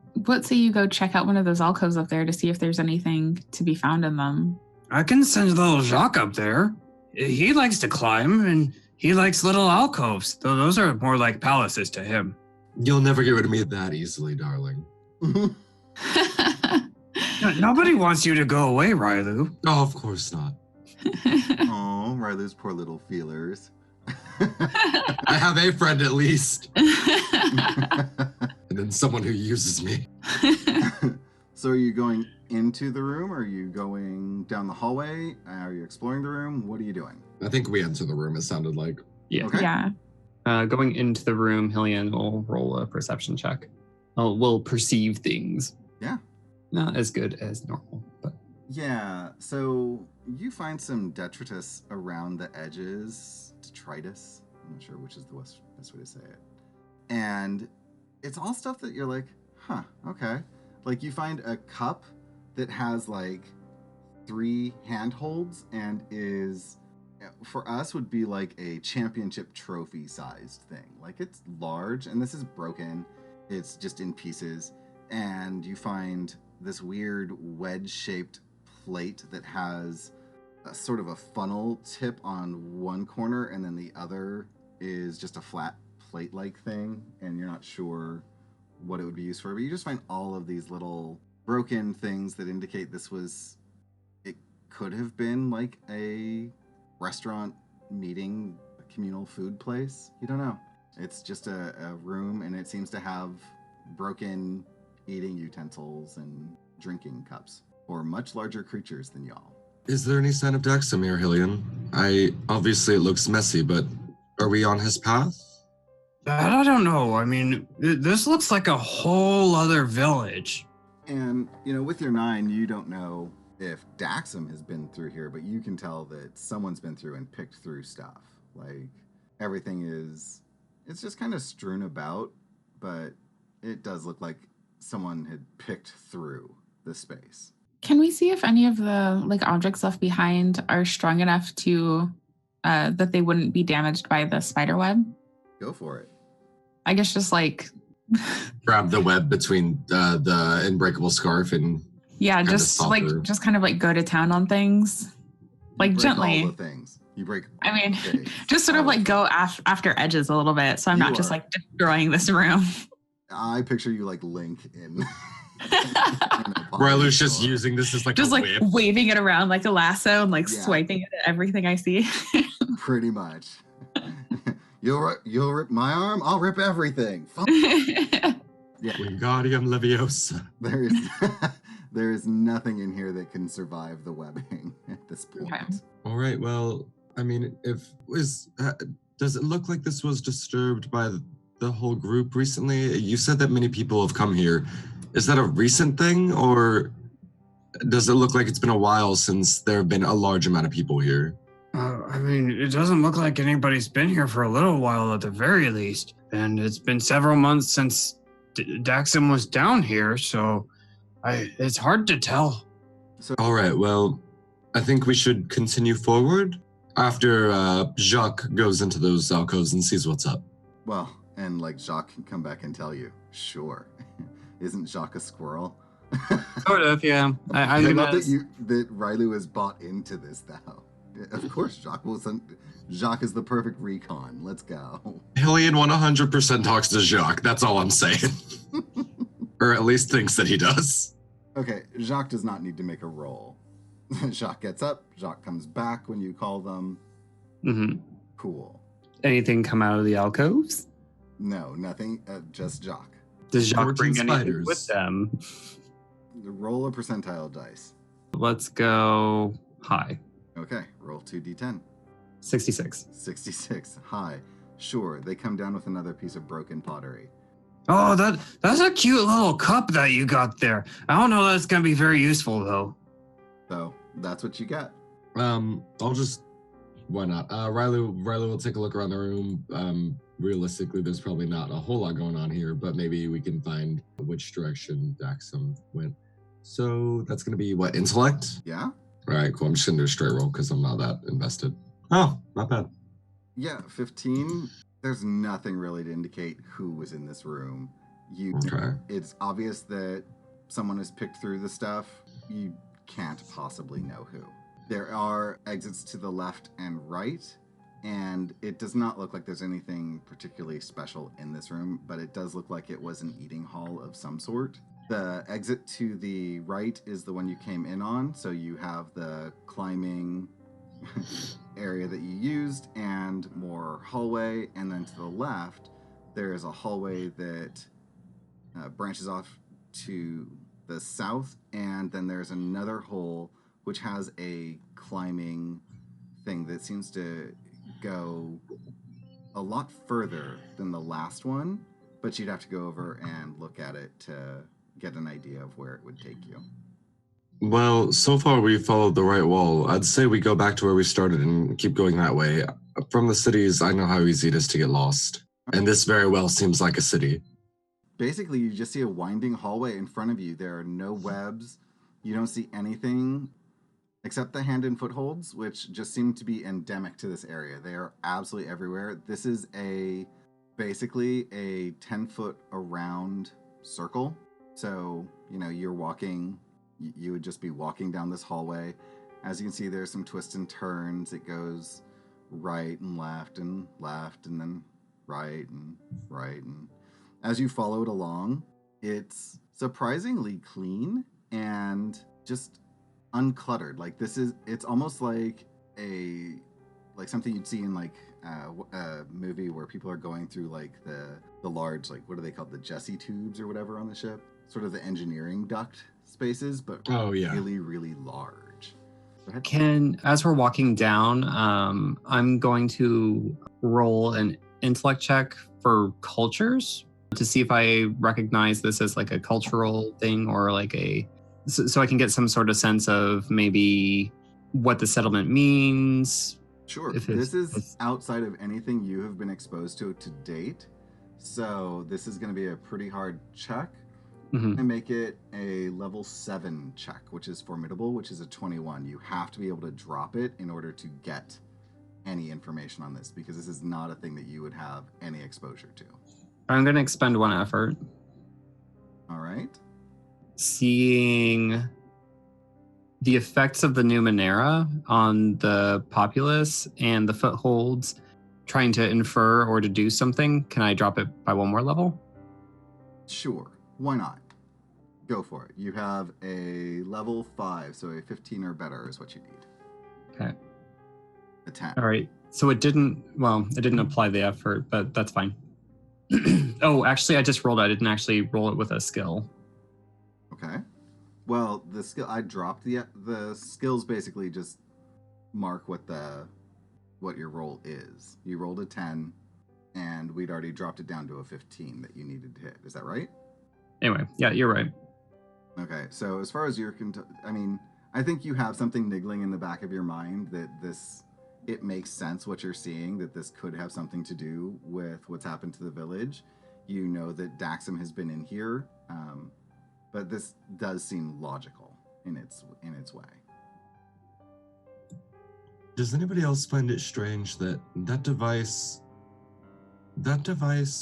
say you go check out one of those alcoves up there to see if there's anything to be found in them? I can send little Jacques up there. He likes to climb, and he likes little alcoves, though those are more like palaces to him. You'll never get rid of me that easily, darling. Nobody wants you to go away, Rylu. Oh, of course not. Oh, Rylu's poor little feelers. I have a friend at least. And then someone who uses me. So are you going into the room? Are you going down the hallway? Are you exploring the room? What are you doing? I think we enter the room, it sounded like. Yeah. Okay. Yeah. Going into the room, Hillian will roll a perception check. Will perceive things. Yeah. Not as good as normal, but Yeah, so you find some detritus around the edges, detritus, I'm not sure which is the best way to say it. And it's all stuff that you're like, huh, okay. Like you find a cup that has like 3 handholds and is, for us, would be like a championship trophy sized thing. Like it's large, and this is broken. It's just in pieces. And you find this weird wedge-shaped plate that has a sort of a funnel tip on one corner, and then the other is just a flat plate-like thing, and you're not sure what it would be used for, but you just find all of these little broken things that indicate it could have been like a restaurant meeting, a communal food place. You don't know. It's just a room, and it seems to have broken eating utensils and drinking cups for much larger creatures than y'all. Is there any sign of Daxum here, Hillian? Obviously it looks messy, but are we on his path? That I don't know. I mean, this looks like a whole other village. And, with your 9, you don't know if Daxum has been through here, but you can tell that someone's been through and picked through stuff. Like, everything it's just kind of strewn about, but it does look like someone had picked through the space. Can we see if any of the objects left behind are strong enough to that they wouldn't be damaged by the spider web? Go for it. I guess just Grab the web between the unbreakable scarf and just kind of go to town on things, gently. All the things you break. I mean, just sort of go after edges a little bit, so I'm not just destroying this room. I picture you like Link in. Rylu's just using this as just a whip. Waving it around like a lasso and swiping it at everything I see. Pretty much. You'll rip my arm, I'll rip everything. Yeah. Wingardium Leviosa. There is nothing in here that can survive the webbing at this point. Okay. All right, well, I mean, does it look like this was disturbed by the whole group recently? You said that many people have come here. Is that a recent thing, or Does it look like it's been a while since there have been a large amount of people here? I mean, it doesn't look like anybody's been here for a little while at the very least. And it's been several months since Daxam was down here, so it's hard to tell. All right, well, I think we should continue forward after Jacques goes into those alcoves and sees what's up. Well, and like Jacques can come back and tell you, sure. Isn't Jacques a squirrel? Sort of, yeah. I love that Riley was bought into this, though. Of course, Jacques is the perfect recon. Let's go. Hillian 100% talks to Jacques. That's all I'm saying. Or at least thinks that he does. Okay, Jacques does not need to make a roll. Jacques gets up. Jacques comes back when you call them. Mm-hmm. Cool. Anything come out of the alcoves? No, nothing. Just Jacques. Does Jacques bring anything spiders with them? Roll a percentile dice. Let's go high. Okay, roll 2d10. 66. 66. High. Sure, they come down with another piece of broken pottery. Oh, that's a cute little cup that you got there. I don't know that's going to be very useful, though. So, that's what you get. I'll just... Why not? Riley will take a look around the room. Realistically, there's probably not a whole lot going on here, but maybe we can find which direction Daxam went. So that's going to be, what, intellect? Yeah? All right, cool. I'm just going to do a straight roll because I'm not that invested. Oh, not bad. Yeah, 15. There's nothing really to indicate who was in this room. Okay. It's obvious that someone has picked through the stuff. You can't possibly know who. There are exits to the left and right, and it does not look like there's anything particularly special in this room, but it does look like it was an eating hall of some sort. The exit to the right is the one you came in on, so you have the climbing area that you used and more hallway, and then to the left there is a hallway that branches off to the south, and then there's another hole which has a climbing thing that seems to go a lot further than the last one, but you'd have to go over and look at it to get an idea of where it would take you. Well, so far we've followed the right wall. I'd say we go back to where we started and keep going that way. From the cities, I know how easy it is to get lost. And this very well seems like a city. Basically, you just see a winding hallway in front of you. There are no webs. You don't see anything except the hand and footholds, which just seem to be endemic to this area. They are absolutely everywhere. This is basically a 10-foot around circle. So, you're walking, you would just be walking down this hallway. As you can see, there's some twists and turns. It goes right and left, and then right. And as you follow it along, it's surprisingly clean and just uncluttered. Like it's almost like something you'd see in a movie where people are going through the large, what are they called, the Jesse tubes or whatever on the ship, sort of the engineering duct spaces, but really, really large. Go ahead. As we're walking down, I'm going to roll an intellect check for cultures to see if I recognize this as like a cultural thing or so I can get some sort of sense of maybe what the settlement means. Sure. This is outside of anything you have been exposed to date. So this is going to be a pretty hard check. Mm-hmm. And make it a level 7 check, which is formidable, which is a 21. You have to be able to drop it in order to get any information on this, because this is not a thing that you would have any exposure to. I'm going to expend one effort. All right. Seeing the effects of the Numenera on the populace and the footholds, trying to infer or deduce something, can I drop it by one more level? Sure. Why not? Go for it. You have a level 5, so a 15 or better is what you need. Okay. A 10. All right. So it didn't apply the effort, but that's fine. Oh, actually, I just rolled. I didn't actually roll it with a skill. Okay. Well, the skill, I dropped the skills basically just mark what your roll is. You rolled a 10, and we'd already dropped it down to a 15 that you needed to hit. Is that right? Anyway, yeah, you're right. Okay, so as far as you're, I mean, I think you have something niggling in the back of your mind that it makes sense what you're seeing, that this could have something to do with what's happened to the village. You know that Daxam has been in here, but this does seem logical in its way. Does anybody else find it strange that that device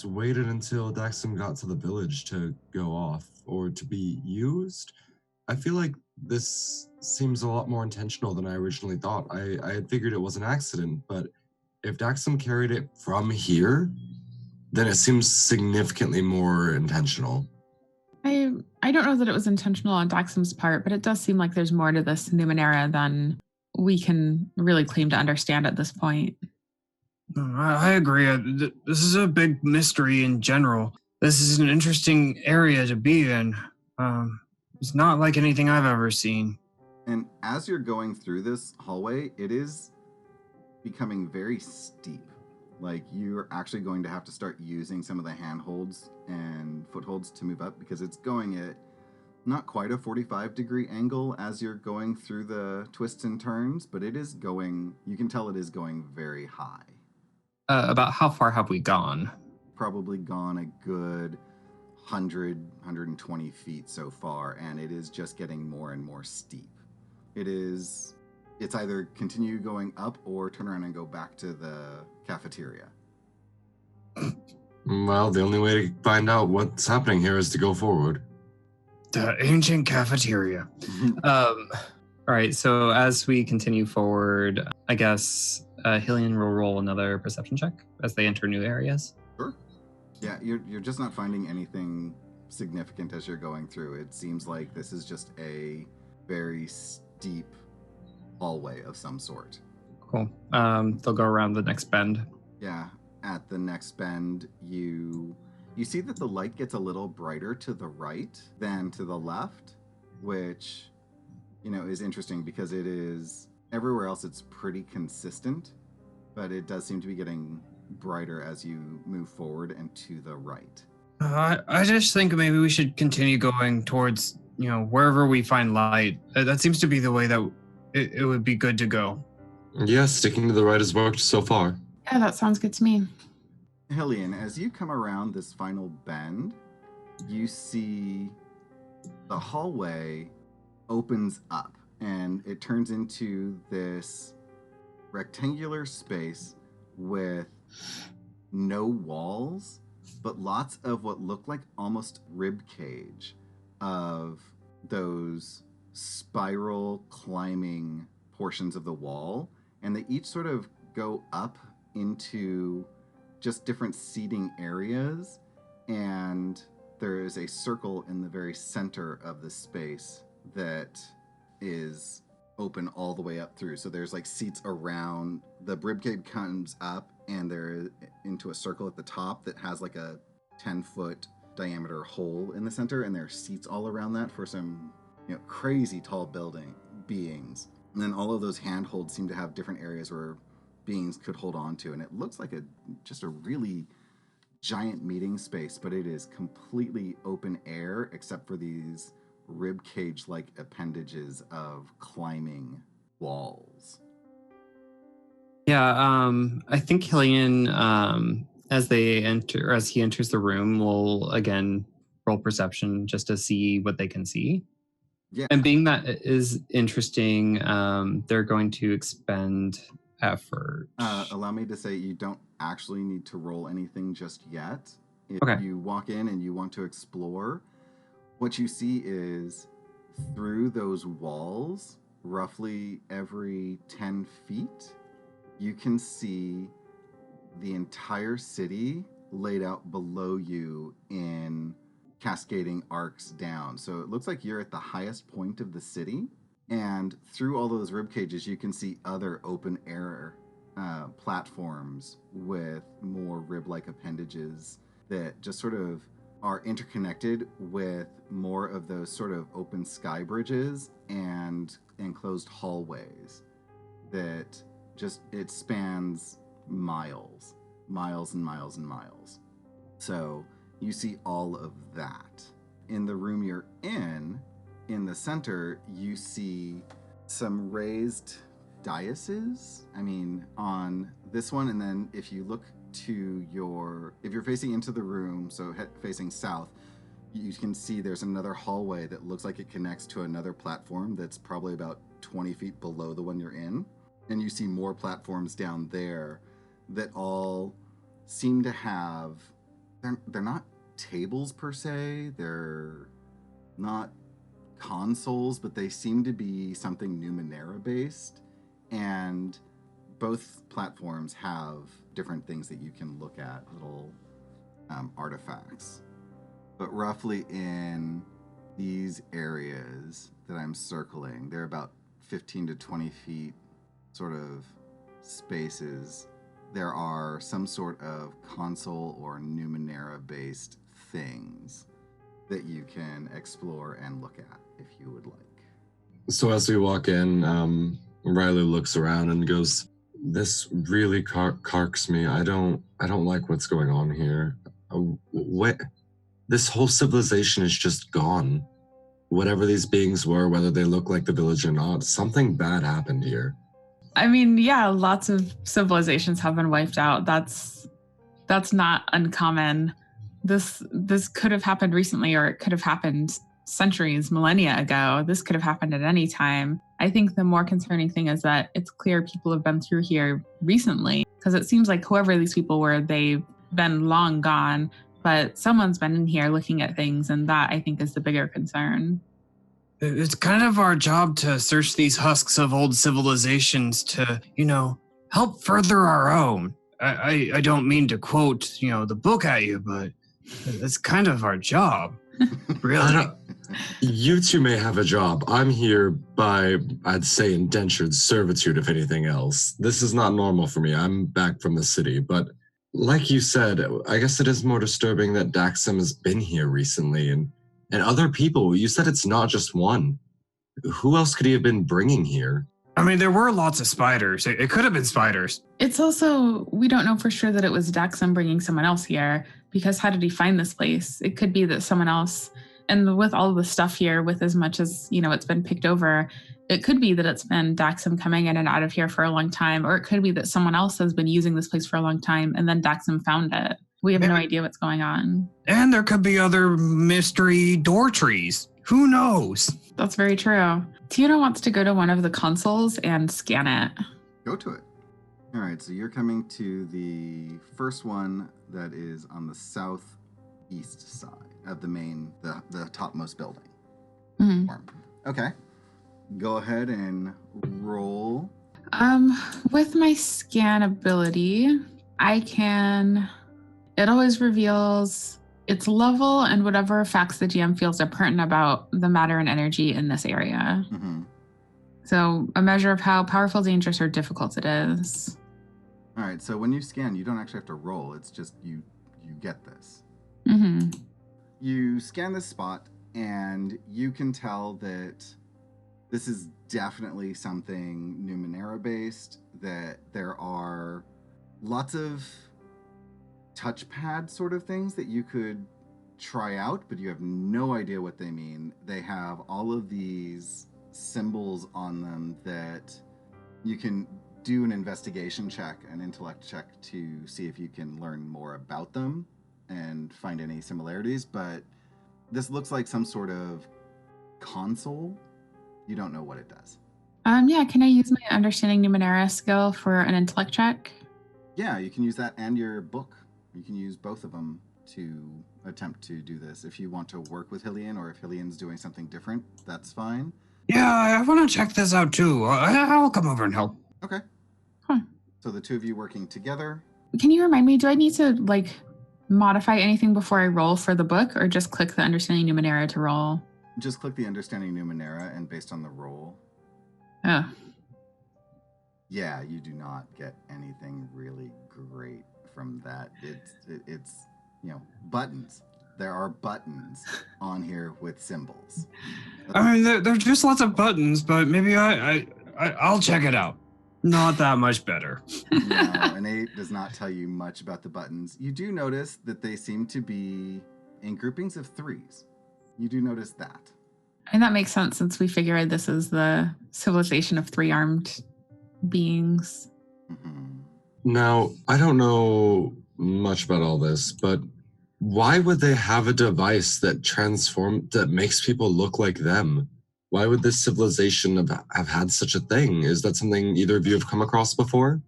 waited until Daxam got to the village to go off or to be used? I feel like this seems a lot more intentional than I originally thought. I had figured it was an accident, but if Daxam carried it from here, then it seems significantly more intentional. I don't know that it was intentional on Daxam's part, but it does seem like there's more to this Numenera than we can really claim to understand at this point. I agree. This is a big mystery in general. This is an interesting area to be in. It's not like anything I've ever seen. And as you're going through this hallway, it is becoming very steep. Like, you're actually going to have to start using some of the handholds and footholds to move up, because it's going at not quite a 45-degree angle as you're going through the twists and turns, but it is going, you can tell it is going very high. About how far have we gone? Probably gone a good 120 feet so far, and it is just getting more and more steep. It's either continue going up or turn around and go back to the cafeteria. Well, the only way to find out what's happening here is to go forward. The ancient cafeteria. All right, so as we continue forward, I guess Hillian will roll another perception check as they enter new areas. Sure. Yeah, you're just not finding anything significant as you're going through. It seems like this is just a very steep hallway of some sort. Cool. They'll go around the next bend. Yeah, at the next bend, you see that the light gets a little brighter to the right than to the left, which, is interesting because it is everywhere else it's pretty consistent, but it does seem to be getting brighter as you move forward and to the right. I just think maybe we should continue going towards, wherever we find light. That seems to be the way that it would be good to go. Yes, sticking to the right has worked so far. Yeah, that sounds good to me. Hillian, as you come around this final bend, you see the hallway opens up and it turns into this rectangular space with no walls, but lots of what look like almost rib cage of those spiral climbing portions of the wall, and they each sort of go up into just different seating areas, and there is a circle in the very center of the space that is open all the way up through. So there's like seats around the ribcage, comes up and they're into a circle at the top that has like a 10-foot diameter hole in the center, and there are seats all around that for some crazy tall beings. And then all of those handholds seem to have different areas where beings could hold on to, and it looks like just a really giant meeting space, but it is completely open air except for these rib cage like appendages of climbing walls. Yeah, I think Hillian, as he enters the room, will again roll perception just to see what they can see. Yeah. And being that is interesting, they're going to expend effort. Allow me to say you don't actually need to roll anything just yet. If Okay. you walk in and you want to explore, what you see is through those walls, roughly every 10 feet, you can see the entire city laid out below you in cascading arcs down. So it looks like you're at the highest point of the city, and through all those rib cages, you can see other open air platforms with more rib-like appendages that just sort of are interconnected with more of those sort of open sky bridges and enclosed hallways that just, it spans miles and miles and miles. So you see all of that. In the room you're in, in the center, you see some raised daises. I mean, on this one, and then if you look to if you're facing into the room, so facing south, you can see there's another hallway that looks like it connects to another platform that's probably about 20 feet below the one you're in. And you see more platforms down there that all seem to have, they're not tables per se, they're not consoles, but they seem to be something Numenera based. And both platforms have different things that you can look at, little artifacts. But roughly in these areas that I'm circling, they're about 15 to 20 feet sort of spaces. There are some sort of console or Numenera-based things that you can explore and look at if you would like. So as we walk in, Riley looks around and goes, "This really carks me. I don't like what's going on here. What? This whole civilization is just gone. Whatever these beings were, whether they look like the village or not, something bad happened here." I mean, yeah, lots of civilizations have been wiped out. That's not uncommon. This could have happened recently, or it could have happened centuries, millennia ago. This could have happened at any time. I think the more concerning thing is that it's clear people have been through here recently, because it seems like whoever these people were, they've been long gone, but someone's been in here looking at things, and that I think is the bigger concern. It's kind of our job to search these husks of old civilizations to, help further our own. I don't mean to quote, the book at you, but it's kind of our job. Really. You two may have a job. I'm here by, I'd say, indentured servitude, if anything else. This is not normal for me. I'm back from the city, but like you said, I guess it is more disturbing that Daxam has been here recently, and other people. You said it's not just one. Who else could he have been bringing here? I mean, there were lots of spiders. It could have been spiders. It's also, we don't know for sure that it was Daxam bringing someone else here, because how did he find this place? It could be that someone else, and with all of the stuff here, with as much as, it's been picked over, it could be that it's been Daxam coming in and out of here for a long time, or it could be that someone else has been using this place for a long time, and then Daxam found it. We have no idea what's going on. And there could be other mystery door trees. Who knows? That's very true. Tiyune wants to go to one of the consoles and scan it. Go to it. All right, so you're coming to the first one that is on the southeast side of the main, the topmost building. Mm-hmm. Okay. Go ahead and roll. With my scan ability, it always reveals its level and whatever facts the GM feels are pertinent about the matter and energy in this area. Mm-hmm. So a measure of how powerful, dangerous, or difficult it is. All right, so when you scan, you don't actually have to roll. It's just you get this. Mm-hmm. You scan this spot, and you can tell that this is definitely something Numenera-based, that there are lots of touchpad sort of things that you could try out, but you have no idea what they mean. They have all of these symbols on them that you can do an investigation check, an intellect check, to see if you can learn more about them and find any similarities, but this looks like some sort of console. You don't know what it does. Yeah, can I use my understanding Numenera skill for an intellect check? Yeah, you can use that and your book. You can use both of them to attempt to do this. If you want to work with Hillian, or if Hillian's doing something different, that's fine. Yeah, I want to check this out too. I'll come over and help. Okay. Huh. So the two of you working together. Can you remind me, do I need to modify anything before I roll for the book, or just click the understanding Numenera to roll? Just click the understanding Numenera, and based on the roll. Oh. Yeah, you do not get anything really great from that. It's buttons. There are buttons on here with symbols. I mean, there's just lots of buttons, but maybe I'll check it out. Not that much better. No, an 8 does not tell you much about the buttons. You do notice that they seem to be in groupings of 3s. You do notice that. And that makes sense since we figured this is the civilization of 3-armed beings. Mhm. Now, I don't know much about all this, but why would they have a device that makes people look like them? Why would this civilization have had such a thing? Is that something either of you have come across before?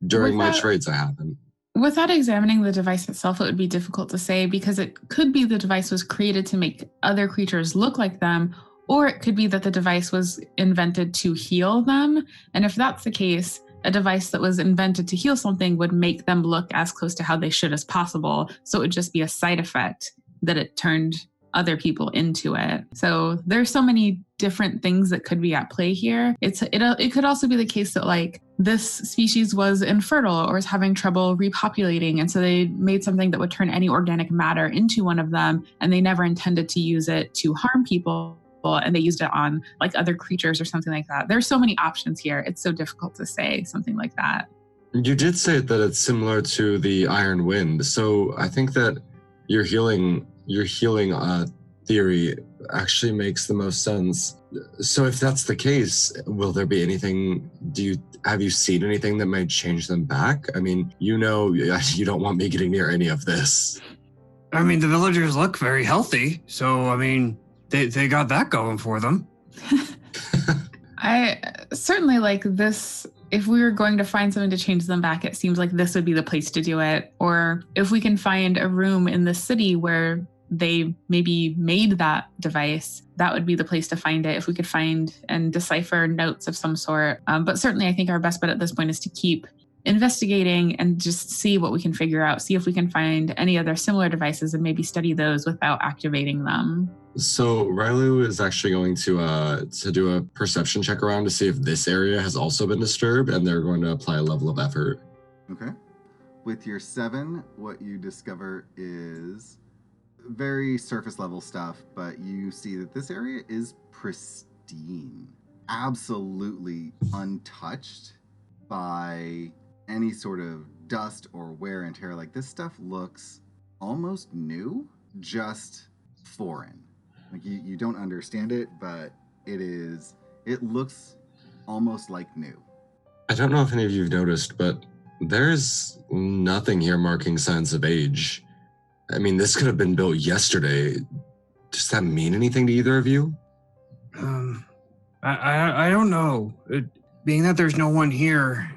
During my trades, I haven't. Without examining the device itself, it would be difficult to say because it could be the device was created to make other creatures look like them, or it could be that the device was invented to heal them. And if that's the case, a device that was invented to heal something would make them look as close to how they should as possible. So it would just be a side effect that it turned other people into it. So there's so many different things that could be at play here. It could also be the case that like this species was infertile or is having trouble repopulating, and so they made something that would turn any organic matter into one of them, and they never intended to use it to harm people, and they used it on like other creatures or something like that. There's so many options here. It's so difficult to say something like that. You did say that it's similar to the Iron Wind, so I think that your healing theory actually makes the most sense. So if that's the case, will there be anything? Have you seen anything that might change them back? I mean, you don't want me getting near any of this. I mean, the villagers look very healthy, so I mean, they got that going for them. I certainly like this. If we were going to find something to change them back, it seems like this would be the place to do it. Or if we can find a room in the city where they maybe made that device, that would be the place to find it if we could find and decipher notes of some sort. But certainly I think our best bet at this point is to keep investigating and just see what we can figure out, see if we can find any other similar devices and maybe study those without activating them. So Rylu is actually going to do a perception check around to see if this area has also been disturbed, and they're going to apply a level of effort. Okay. With your 7, what you discover is very surface level stuff, but you see that this area is pristine, absolutely untouched by any sort of dust or wear and tear. Like, this stuff looks almost new, just foreign. Like, you don't understand it, but it looks almost like new. I don't know if any of you have noticed, but there's nothing here marking signs of age. I mean, this could have been built yesterday. Does that mean anything to either of you? I don't know. Being that there's no one here,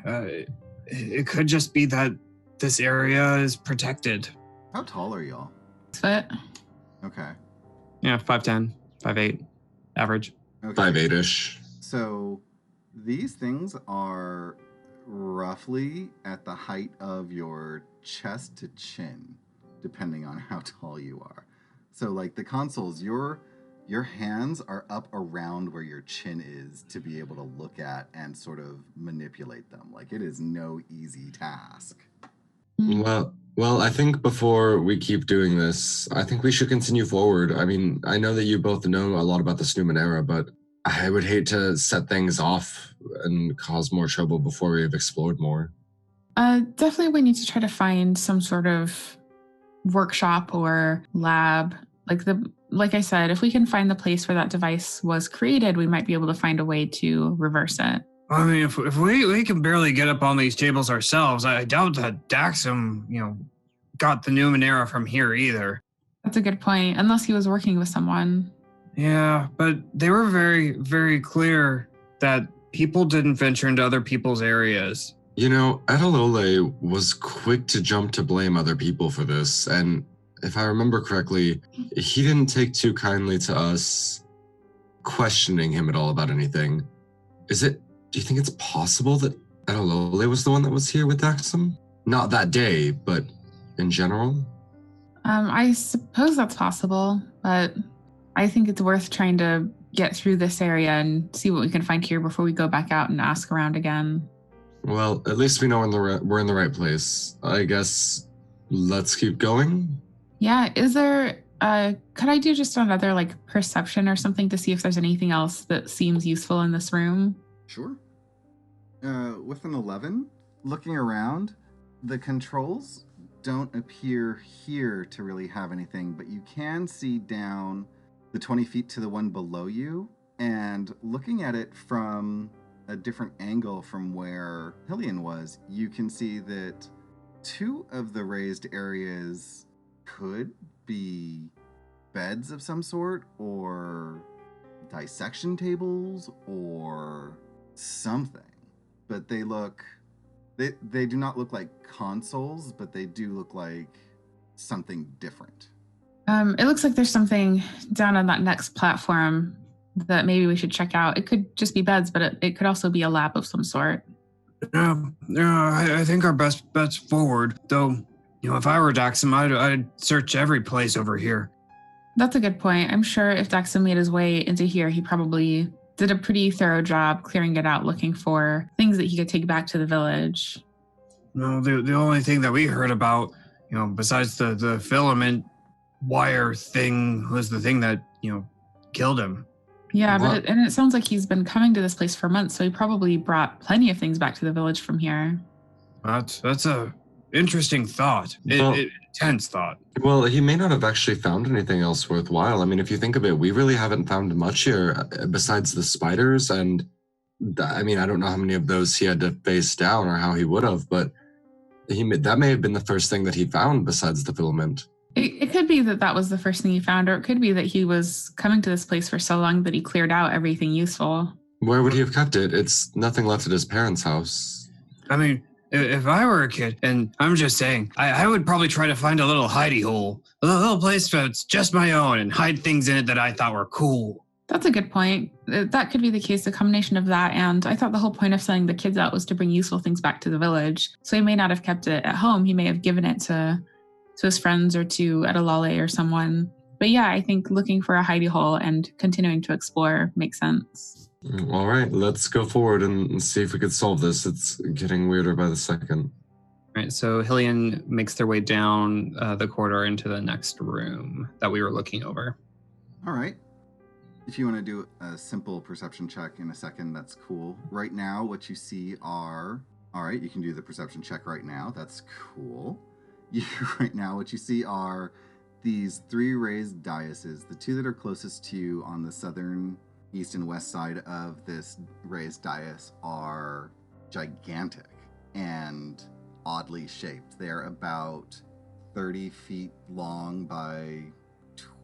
it could just be that this area is protected. How tall are y'all? 6 foot. Okay. Yeah, 5'10", 5'8", average. Okay. 5'8"-ish. So these things are roughly at the height of your chest to chin, depending on how tall you are. So like the consoles, your hands are up around where your chin is to be able to look at and sort of manipulate them. Like, it is no easy task. Well, I think before we keep doing this, I think we should continue forward. I mean, I know that you both know a lot about this Numenera, but I would hate to set things off and cause more trouble before we've explored more. Definitely we need to try to find some sort of workshop or lab. Like I said, if we can find the place where that device was created, we might be able to find a way to reverse it. I mean, if we can barely get up on these tables ourselves, I doubt that Daxum, got the Numenera from here either. That's a good point, unless he was working with someone. Yeah, but they were very, very clear that people didn't venture into other people's areas. Adalole was quick to jump to blame other people for this, and if I remember correctly, he didn't take too kindly to us questioning him at all about anything. Do you think it's possible that Adalole was the one that was here with Daxum? Not that day, but in general? I suppose that's possible, but I think it's worth trying to get through this area and see what we can find here before we go back out and ask around again. Well, at least we know we're in the right place. I guess let's keep going. Yeah, is there, could I do just another perception or something to see if there's anything else that seems useful in this room? Sure. With an 11, looking around, the controls don't appear here to really have anything, but you can see down the 20 feet to the one below you, and looking at it from a different angle from where Hillian was, you can see that 2 of the raised areas could be beds of some sort, or dissection tables, or something. But they do not look like consoles, but they do look like something different. It looks like there's something down on that next platform that maybe we should check out. It could just be beds, but it could also be a lab of some sort. I think our best bet's forward. Though, if I were Daxam, I'd search every place over here. That's a good point. I'm sure if Daxam made his way into here, he probably did a pretty thorough job clearing it out, looking for things that he could take back to the village. No, the only thing that we heard about, besides the filament wire thing, was the thing that, killed him. Yeah, but it sounds like he's been coming to this place for months, so he probably brought plenty of things back to the village from here. That's a interesting thought. Intense thought. Well, he may not have actually found anything else worthwhile. I mean, if you think of it, we really haven't found much here besides the spiders. And I don't know how many of those he had to face down or how he would have, but that may have been the first thing that he found besides the filament. It could be that was the first thing he found, or it could be that he was coming to this place for so long that he cleared out everything useful. Where would he have kept it? It's nothing left at his parents' house. I mean, if I were a kid, and I'm just saying, I would probably try to find a little hidey hole, a little place that's just my own, and hide things in it that I thought were cool. That's a good point. That could be the case, a combination of that, and I thought the whole point of sending the kids out was to bring useful things back to the village. So he may not have kept it at home. He may have given it to his friends or to Adalale or someone. But yeah, I think looking for a hidey hole and continuing to explore makes sense. All right, let's go forward and see if we could solve this. It's getting weirder by the second. All right, so Hillian makes their way down the corridor into the next room that we were looking over. All right. If you want to do a simple perception check in a second, that's cool. Right now, what you see are... All right, you can do the perception check right now. That's cool. Right now, what you see are these 3 raised daises. The 2 that are closest to you on the southern, east, and west side of this raised dais are gigantic and oddly shaped. They're about 30 feet long by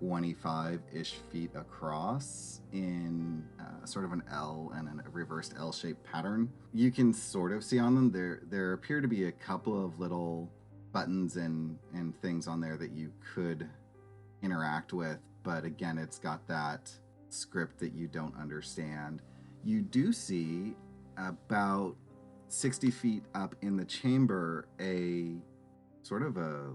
25-ish feet across in sort of an L and a reversed L-shaped pattern. You can sort of see on them, there appear to be a couple of little buttons and things on there that you could interact with, but again, it's got that script that you don't understand. You do see about 60 feet up in the chamber a sort of a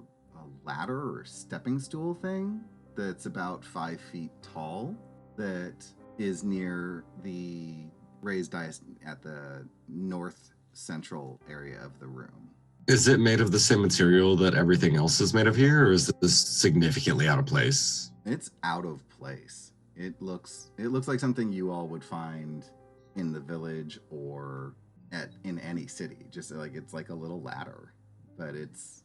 ladder or stepping stool thing that's about 5 feet tall that is near the raised dais at the north central area of the room. Is it made of the same material that everything else is made of here, or is this significantly out of place? It's out of place. It looks like something you all would find in the village or in any city. Just like it's like a little ladder, but it's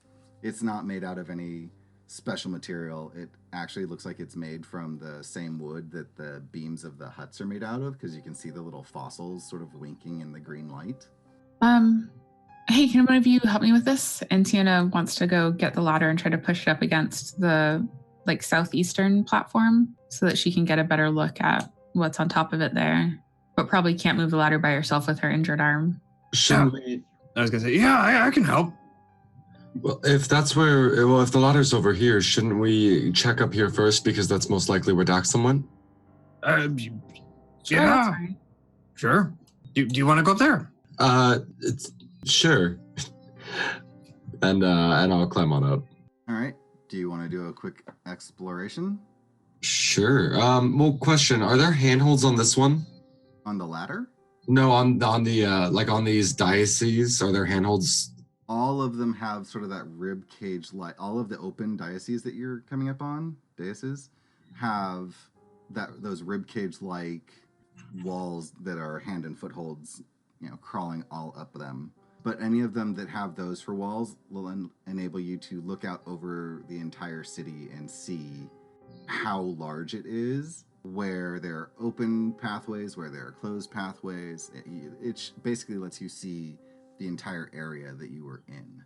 not made out of any special material. It actually looks like it's made from the same wood that the beams of the huts are made out of, because you can see the little fossils sort of winking in the green light. Hey, can one of you help me with this? And Tiyune wants to go get the ladder and try to push it up against the southeastern platform so that she can get a better look at what's on top of it there. But probably can't move the ladder by herself with her injured arm. Shouldn't we? I was gonna say, yeah, I can help. Well, if the ladder's over here, shouldn't we check up here first, because that's most likely where Daxam went? Sure, that's fine. Sure. Do you want to go up there? Sure. and I'll climb on up. All right. Do you want to do a quick exploration? Sure. Well, question: are there handholds on this one? On the ladder? No, on the like on these dioceses, are there handholds? All of them have sort of that rib cage like all of the open dioceses that you're coming up on, daises, have those rib cage like walls that are hand and footholds, crawling all up them. But any of them that have those for walls will enable you to look out over the entire city and see how large it is, where there are open pathways, where there are closed pathways. It basically lets you see the entire area that you were in.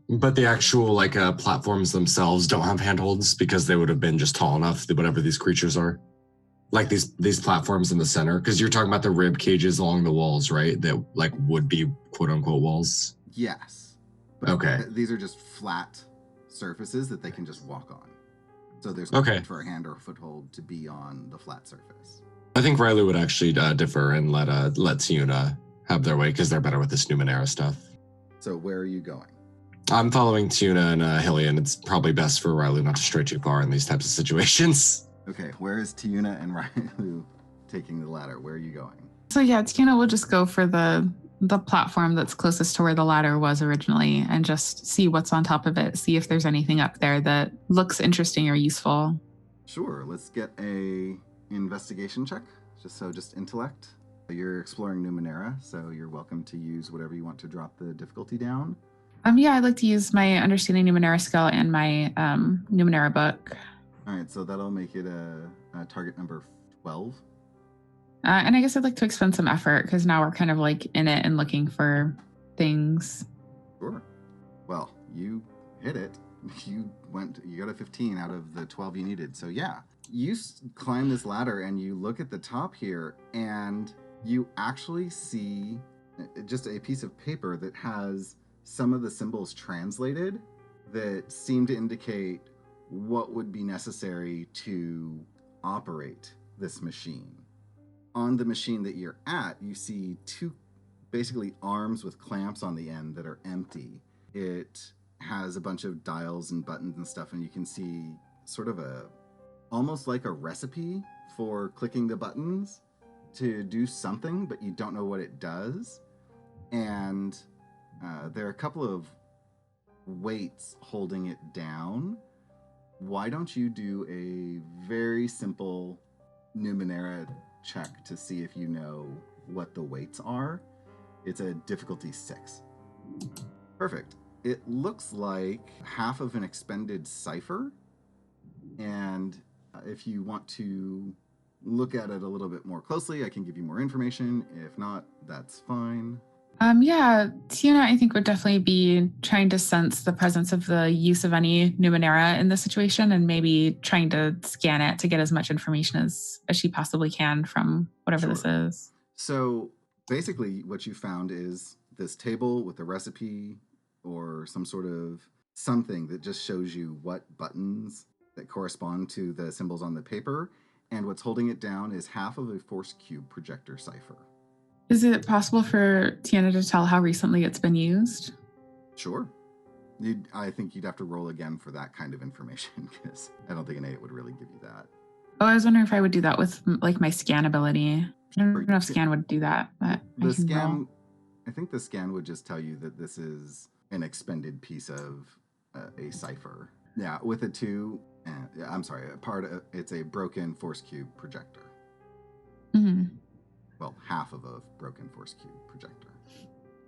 But the actual like platforms themselves don't have handholds because they would have been just tall enough, whatever these creatures are. Like these platforms in the center, because you're talking about the rib cages along the walls, right? That like would be quote unquote walls. Yes. But Okay. These are just flat surfaces that they can just walk on. So there's Okay. for a hand or a foothold to be on the flat surface. I think Riley would actually defer and let Tiyune have their way because they're better with this Numenera stuff. So where are you going? I'm following Tiyune and Hillian. It's probably best for Riley not to stray too far in these types of situations. Okay, where is Tiyune and Riley taking the ladder? Where are you going? So yeah, Tiyune will just go for the platform that's closest to where the ladder was originally and just see what's on top of it, see if there's anything up there that looks interesting or useful. Sure, let's get a investigation check. Just intellect. You're exploring Numenera, so you're welcome to use whatever you want to drop the difficulty down. Yeah, I'd like to use my Understanding Numenera skill and my Numenera book. All right, so that'll make it a target number 12. And I guess I'd like to expend some effort because now we're kind of like in it and looking for things. Sure. Well, you hit it. You got a 15 out of the 12 you needed. So yeah, you climb this ladder and you look at the top here and you actually see just a piece of paper that has some of the symbols translated that seem to indicate what would be necessary to operate this machine. On the machine that you're at, you see two basically arms with clamps on the end that are empty. It has a bunch of dials and buttons and stuff, and you can see sort of almost like a recipe for clicking the buttons to do something, but you don't know what it does. And there are a couple of weights holding it down. Why don't you do a very simple Numenera check to see if you know what the weights are? It's a difficulty 6. Perfect. It looks like half of an expended cipher. And if you want to look at it a little bit more closely, I can give you more information. If not, that's fine. Yeah, Tiyune, I think, would definitely be trying to sense the presence of the use of any Numenera in this situation and maybe trying to scan it to get as much information as she possibly can from whatever this is. So basically what you found is this table with a recipe or some sort of something that just shows you what buttons that correspond to the symbols on the paper. And what's holding it down is half of a force cube projector cipher. Is it possible for Tiyune to tell how recently it's been used? Sure. I think you'd have to roll again for that kind of information because I don't think an 8 would really give you that. Oh, I was wondering if I would do that with like my scan ability. I don't know if scan would do that, but I think the scan would just tell you that this is an expended piece of a cipher. Yeah, with a 2, it's a broken force cube projector. Mm-hmm. Well, half of a broken force cube projector.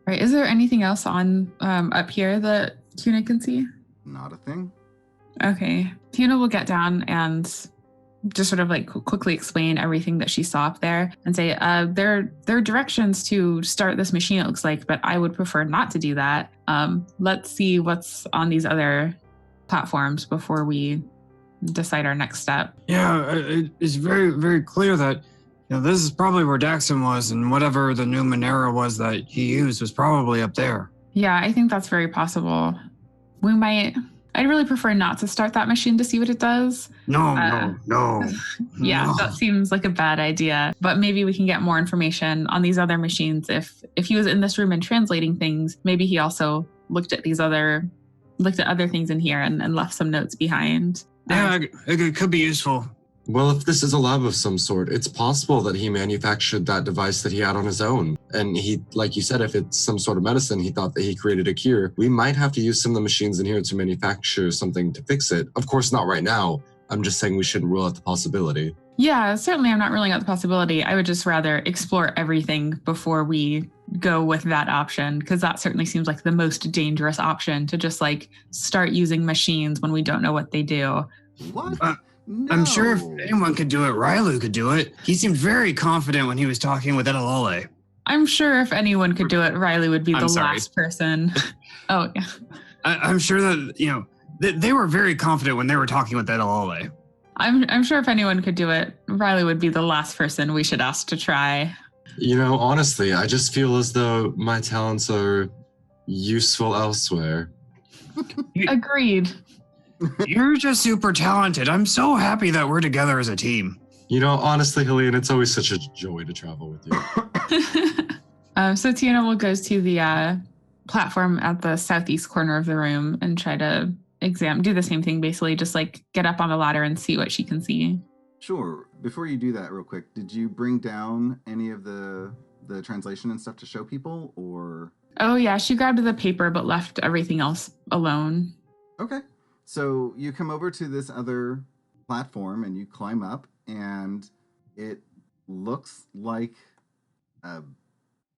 Right. Is there anything else on up here that Tiyune can see? Not a thing. Okay. Tiyune will get down and just sort of like quickly explain everything that she saw up there and say, there are directions to start this machine, it looks like, but I would prefer not to do that. Let's see what's on these other platforms before we decide our next step. Yeah, it's very, very clear that this is probably where Daxon was, and whatever the Numenera was that he used was probably up there. Yeah, I think that's very possible. I'd really prefer not to start that machine to see what it does. No. Yeah, No. that seems like a bad idea. But maybe we can get more information on these other machines. If he was in this room and translating things, maybe he also looked at other things in here and left some notes behind. Yeah, it could be useful. Well, if this is a lab of some sort, it's possible that he manufactured that device that he had on his own. And he, like you said, if it's some sort of medicine, he thought that he created a cure. We might have to use some of the machines in here to manufacture something to fix it. Of course, not right now. I'm just saying we shouldn't rule out the possibility. Yeah, certainly I'm not ruling out the possibility. I would just rather explore everything before we go with that option, because that certainly seems like the most dangerous option, to just like start using machines when we don't know what they do. What? No. I'm sure if anyone could do it, Rylu could do it. He seemed very confident when he was talking with Edelole. I'm sure if anyone could do it, Riley would be I'm the sorry. last person. Oh, yeah. I'm sure that, they were very confident when they were talking with Edelole. I'm sure if anyone could do it, Riley would be the last person we should ask to try. Honestly, I just feel as though my talents are useful elsewhere. Agreed. You're just super talented. I'm so happy that we're together as a team. Honestly, Helene, it's always such a joy to travel with you. So Tiyune will go to the platform at the southeast corner of the room and try to do the same thing, basically, just like get up on the ladder and see what she can see. Sure. Before you do that real quick, did you bring down any of the translation and stuff to show people, or? Oh, yeah, she grabbed the paper but left everything else alone. Okay. So you come over to this other platform and you climb up, and it looks like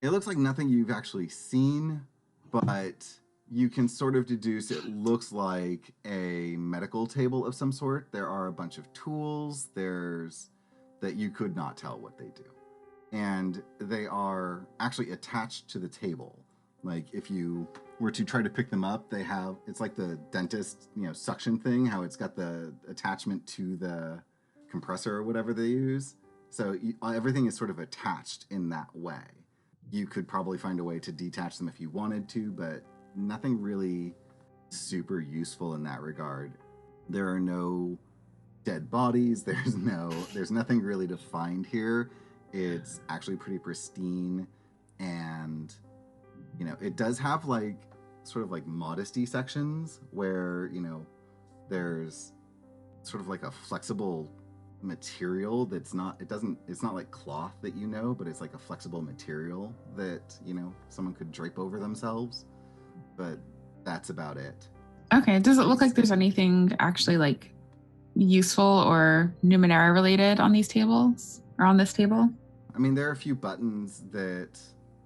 nothing you've actually seen, but you can sort of deduce it looks like a medical table of some sort. There are a bunch of tools. That you could not tell what they do. And they are actually attached to the table. Like if you were to try to pick them up, it's like the dentist, suction thing, how it's got the attachment to the compressor or whatever they use. So everything is sort of attached in that way. You could probably find a way to detach them if you wanted to, but nothing really super useful in that regard. There are no dead bodies. There's nothing really to find here. It's actually pretty pristine, and it does have like sort of like modesty sections where there's sort of like a flexible material it's not like cloth that but it's like a flexible material that someone could drape over themselves, but that's about it. Okay, does it look like there's anything actually like useful or Numenera related on these tables or on this table? I mean, there are a few buttons that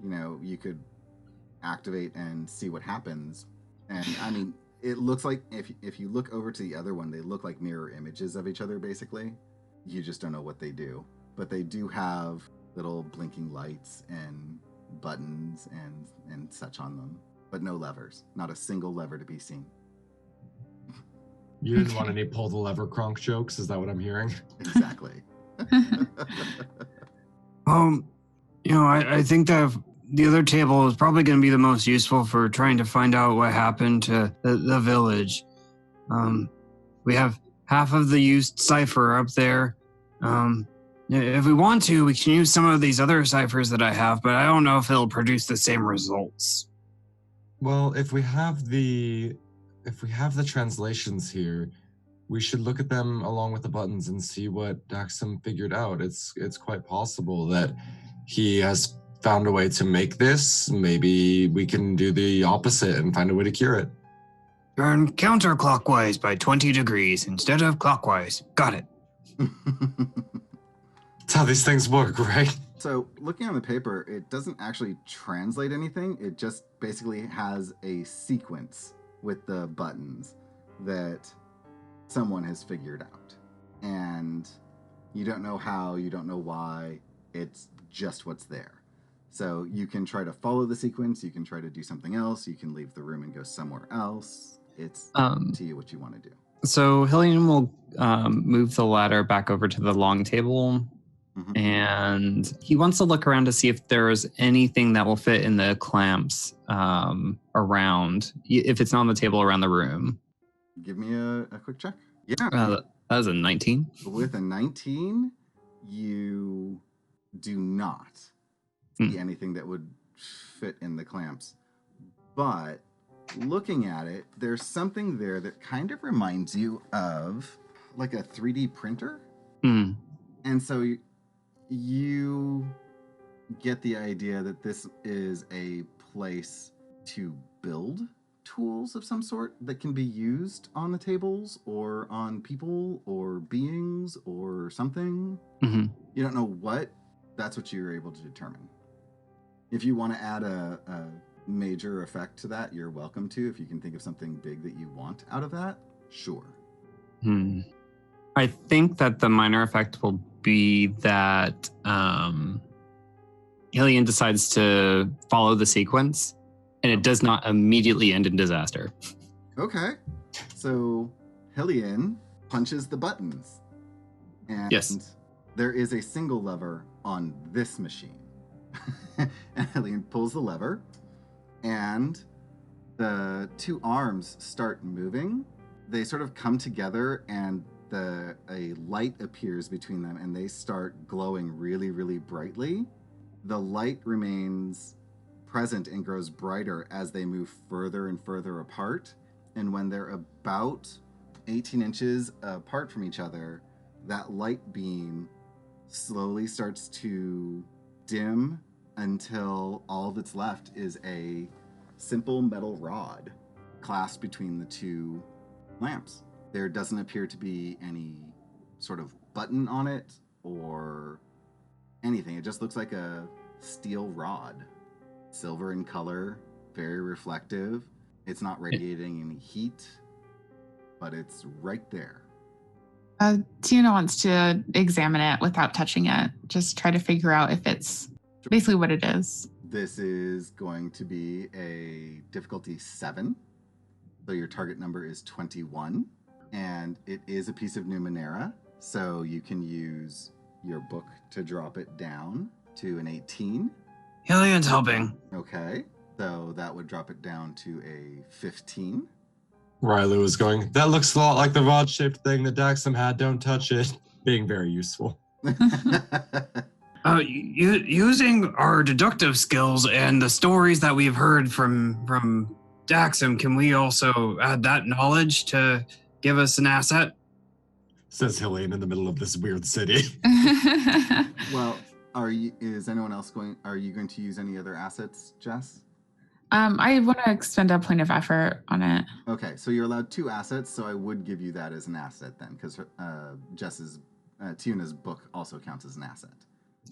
you could activate and see what happens, and I mean, it looks like if you look over to the other one, they look like mirror images of each other, basically. You just don't know what they do, but they do have little blinking lights and buttons and such on them, but no levers. Not a single lever to be seen. You didn't want any pull the lever Kronk jokes? Is that what I'm hearing? Exactly. I think that the other table is probably going to be the most useful for trying to find out what happened to the village. We have half of the used cipher up there. If we want to, we can use some of these other ciphers that I have, but I don't know if it'll produce the same results. Well, if we have the translations here, we should look at them along with the buttons and see what Daxam figured out. It's quite possible that he has found a way to make this. Maybe we can do the opposite and find a way to cure it. Turn counterclockwise by 20 degrees instead of clockwise. Got it. That's how these things work, right? So looking on the paper, it doesn't actually translate anything. It just basically has a sequence with the buttons that someone has figured out. And you don't know how, you don't know why, it's just what's there. So you can try to follow the sequence, you can try to do something else, you can leave the room and go somewhere else. It's up to you what you want to do. So Hillian will move the ladder back over to the long table, and he wants to look around to see if there's anything that will fit in the clamps around, if it's not on the table, around the room. Give me a quick check. Yeah. That was a 19. With a 19, you do not see anything that would fit in the clamps. But looking at it, there's something there that kind of reminds you of like a 3D printer. And so you get the idea that this is a place to build tools of some sort that can be used on the tables or on people or beings or something. You don't know what, that's what you're able to determine. If you want to add a major effect to that, you're welcome to. If you can think of something big that you want out of that, sure. I think that the minor effect will be that Hillian decides to follow the sequence, and it does not immediately end in disaster. Okay. So Hillian punches the buttons. And Yes. there is a single lever on this machine. And Hillian pulls the lever, and the two arms start moving. They sort of come together, and a light appears between them, and they start glowing really, really brightly. The light remains present and grows brighter as they move further and further apart. And when they're about 18 inches apart from each other, that light beam slowly starts to dim until all that's left is a simple metal rod clasped between the two lamps. There doesn't appear to be any sort of button on it or anything. It just looks like a steel rod, silver in color, very reflective. It's not radiating any heat, but it's right there. Tiyune wants to examine it without touching it. Just try to figure out if it's basically what it is. This is going to be a difficulty 7. So your target number is 21. And it is a piece of Numenera. So you can use your book to drop it down to an 18. Hillian's helping. Okay. So that would drop it down to a 15. Riley was going, that looks a lot like the rod-shaped thing that Daxam had. Don't touch it. Being very useful. Using our deductive skills and the stories that we've heard from Daxam, can we also add that knowledge to give us an asset? Says Hillian in the middle of this weird city. Well, are you going to use any other assets, Jess? I want to expend a point of effort on it. Okay, so you're allowed 2 assets, so I would give you that as an asset then, because Tiyune's book also counts as an asset.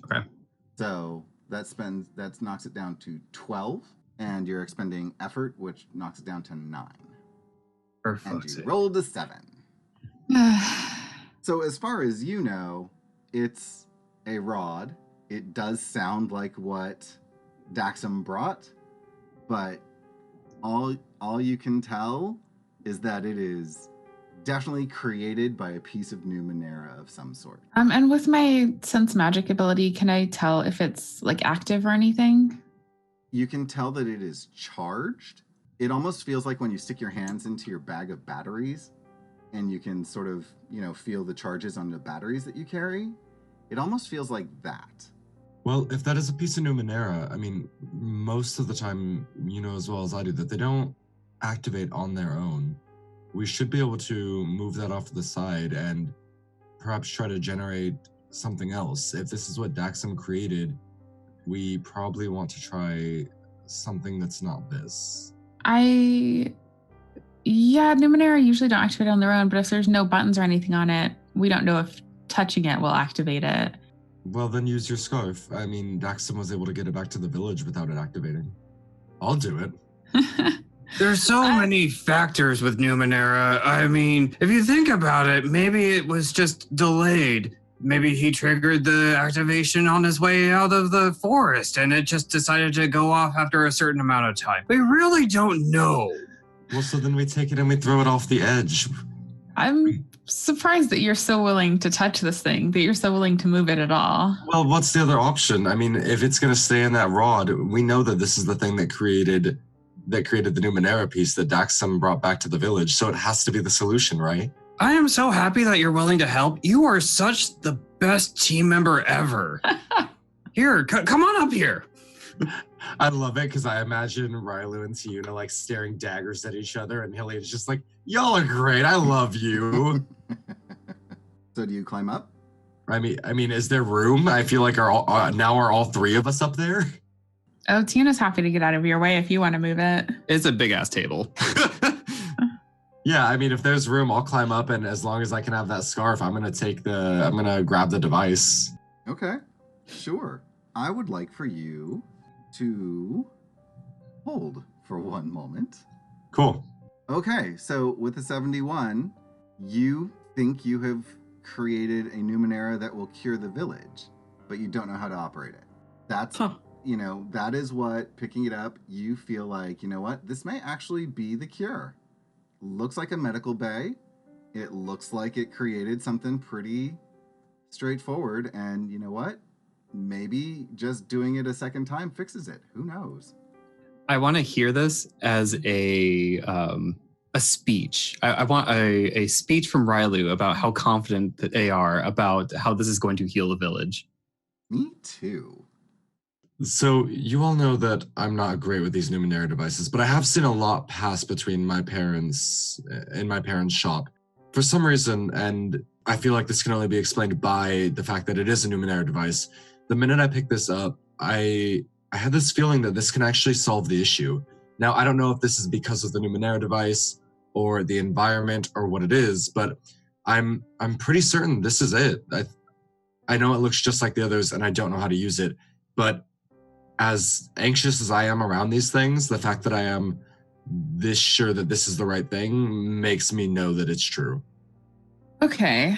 Okay. So that knocks it down to 12, and you're expending effort, which knocks it down to 9. And you rolled a 7. So as far as you know, it's a rod. It does sound like what Daxam brought, but all you can tell is that it is definitely created by a piece of Numenera of some sort. And with my sense magic ability, can I tell if it's like active or anything? You can tell that it is charged. It almost feels like when you stick your hands into your bag of batteries and you can sort of, feel the charges on the batteries that you carry. It almost feels like that. Well, if that is a piece of Numenera, I mean, most of the time, you know as well as I do, that they don't activate on their own. We should be able to move that off to the side and perhaps try to generate something else. If this is what Daxam created, we probably want to try something that's not this. Numenera usually don't activate on their own, but if there's no buttons or anything on it, we don't know if touching it will activate it. Well, then use your scarf. I mean, Daxam was able to get it back to the village without it activating. I'll do it. There's so many factors with Numenera. I mean, if you think about it, maybe it was just delayed. Maybe he triggered the activation on his way out of the forest and it just decided to go off after a certain amount of time. We really don't know. Well, so then we take it and we throw it off the edge. I'm surprised that you're so willing to touch this thing, that you're so willing to move it at all. Well, what's the other option? I mean, if it's going to stay in that rod, we know that this is the thing that created the Numenera piece that Daxam brought back to the village, so it has to be the solution, right? I am so happy that you're willing to help. You are such the best team member ever. Here, come on up here. I love it because I imagine Rylu and Tiyune like staring daggers at each other, and Hillian's just like, "Y'all are great. I love you." So do you climb up? I mean, is there room? I feel like are all 3 of us up there? Oh, Tiyune's happy to get out of your way if you want to move it. It's a big ass table. Yeah, I mean, if there's room, I'll climb up, and as long as I can have that scarf, I'm gonna grab the device. Okay, sure. I would like for you to hold for one moment. Cool. Okay, so with the 71, you think you have created a Numenera that will cure the village, but you don't know how to operate it. That's, that is what, picking it up, you feel like, you know what, this may actually be the cure. Looks like a medical bay. It looks like it created something pretty straightforward, and you know what? Maybe just doing it a second time fixes it. Who knows? I want to hear this as a speech. I want a speech from Rylu about how confident that they are about how this is going to heal the village. Me too. So you all know that I'm not great with these Numenera devices, but I have seen a lot pass between my parents in my parents' shop. For some reason, and I feel like this can only be explained by the fact that it is a Numenera device, the minute I picked this up, I had this feeling that this can actually solve the issue. Now, I don't know if this is because of the Numenera device or the environment or what it is, but I'm pretty certain this is it. I know it looks just like the others and I don't know how to use it, but as anxious as I am around these things, the fact that I am this sure that this is the right thing makes me know that it's true. Okay.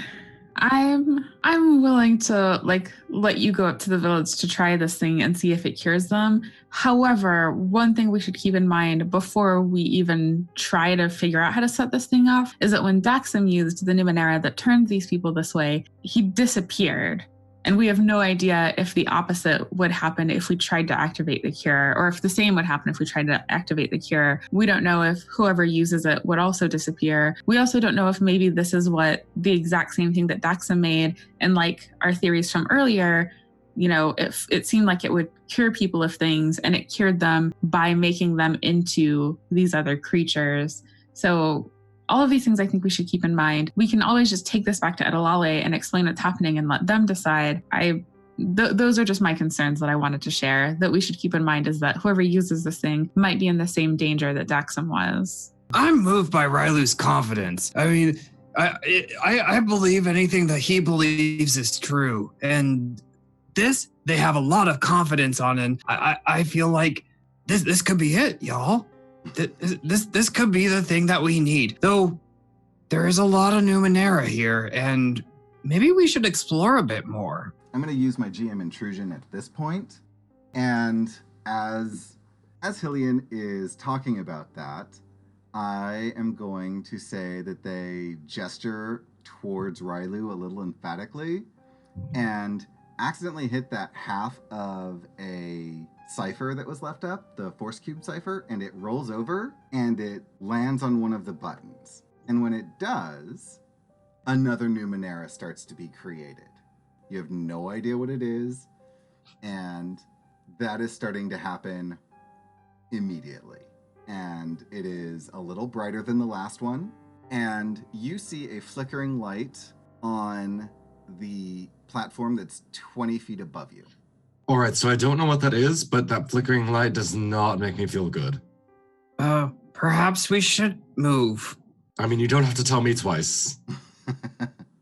I'm willing to let you go up to the village to try this thing and see if it cures them. However, one thing we should keep in mind before we even try to figure out how to set this thing off is that when Daxam used the Numenera that turned these people this way, he disappeared. And we have no idea if the opposite would happen if we tried to activate the cure, or if the same would happen if we tried to activate the cure. We don't know if whoever uses it would also disappear. We also don't know if maybe this is what the exact same thing that Daxa made. And like our theories from earlier, if it seemed like it would cure people of things, and it cured them by making them into these other creatures. So all of these things I think we should keep in mind. We can always just take this back to Edalale and explain what's happening and let them decide. Those are just my concerns that I wanted to share, that we should keep in mind is that whoever uses this thing might be in the same danger that Daxam was. I'm moved by Rylu's confidence. I mean, I believe anything that he believes is true. And this, they have a lot of confidence on, and I feel like this could be it, y'all. This could be the thing that we need. Though there is a lot of Numenera here, and maybe we should explore a bit more. I'm going to use my GM intrusion at this point, and as Hillian is talking about that, I am going to say that they gesture towards Rylu a little emphatically, and accidentally hit that half of a cipher that was left up, the force cube cipher, and it rolls over and it lands on one of the buttons. And when it does, another Numenera starts to be created. You have no idea what it is, and that is starting to happen immediately. And it is a little brighter than the last one, and you see a flickering light on the platform that's 20 feet above you. All right, so I don't know what that is, but that flickering light does not make me feel good. Perhaps we should move. I mean, you don't have to tell me twice.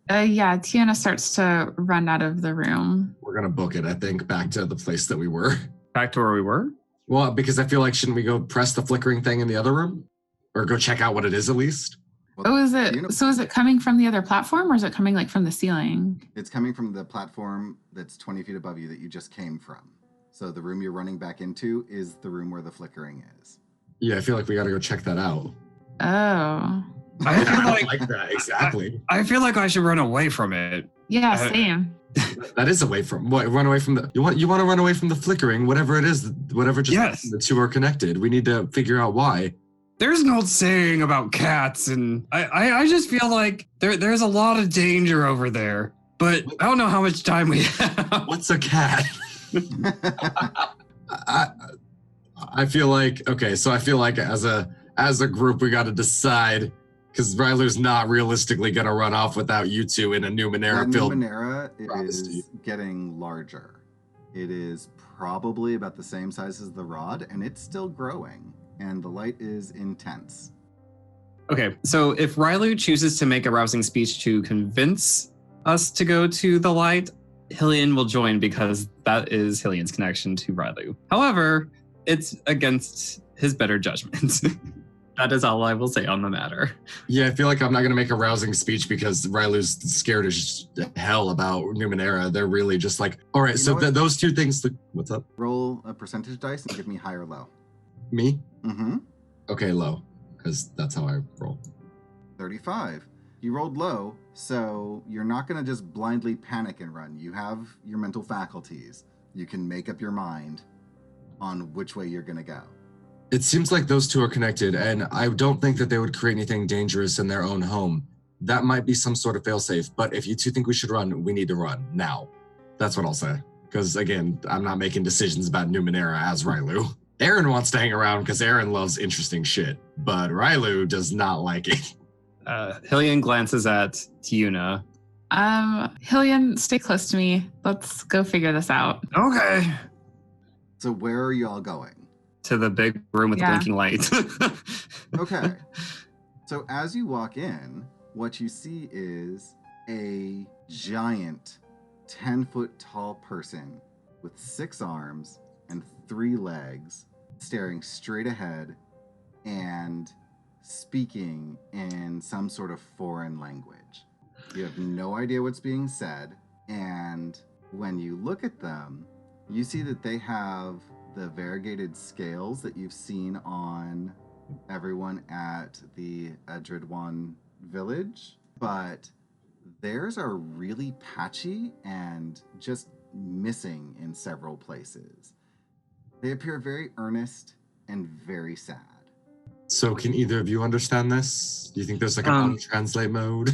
Tiyune starts to run out of the room. We're going to book it, I think, back to the place that we were. Back to where we were? Well, because I feel like, shouldn't we go press the flickering thing in the other room? Or go check out what it is at least? Well, is it coming from the other platform, or is it coming from the ceiling? It's coming from the platform that's 20 feet above you that you just came from. So the room you're running back into is the room where the flickering is. Yeah, I feel like we got to go check that out. Oh. I feel like that, exactly. I feel like I should run away from it. Yeah, same. That is away from what? Run away from the. You want to run away from the flickering, whatever it is, whatever just yes. The two are connected. We need to figure out why. There's no saying about cats, and I just feel like there's a lot of danger over there. But I don't know how much time we have. What's a cat? I feel like as a group we got to decide, because Rylu's not realistically going to run off without you two in a Numenera field. Numenera is getting larger. It is probably about the same size as the rod, and it's still growing, and the light is intense. Okay, so if Rylu chooses to make a rousing speech to convince us to go to the light, Hillian will join because that is Hillian's connection to Rylu. However, it's against his better judgment. That is all I will say on the matter. Yeah, I feel like I'm not going to make a rousing speech because Rylu's scared as hell about Numenera. They're really just like, all right, so those two things. What's up? Roll a percentage dice and give me high or low. Me? Mm-hmm. Okay, low, because that's how I roll. 35. You rolled low, so you're not going to just blindly panic and run. You have your mental faculties. You can make up your mind on which way you're going to go. It seems like those two are connected, and I don't think that they would create anything dangerous in their own home. That might be some sort of failsafe, but if you two think we should run, we need to run now. That's what I'll say. Because, again, I'm not making decisions about Numenera as Rylu. Aaron wants to hang around because Aaron loves interesting shit, but Rylu does not like it. Hillian glances at Tiyune. Hillian, stay close to me. Let's go figure this out. Okay. So where are you all going? To the big room with the blinking light. Okay. So as you walk in, what you see is a giant 10-foot tall person with 6 arms and 3 legs staring straight ahead and speaking in some sort of foreign language. You have no idea what's being said, and when you look at them, you see that they have the variegated scales that you've seen on everyone at the Edredwan village, but theirs are really patchy and just missing in several places. They appear very earnest and very sad. So can either of you understand this? Do you think there's like an auto-translate mode?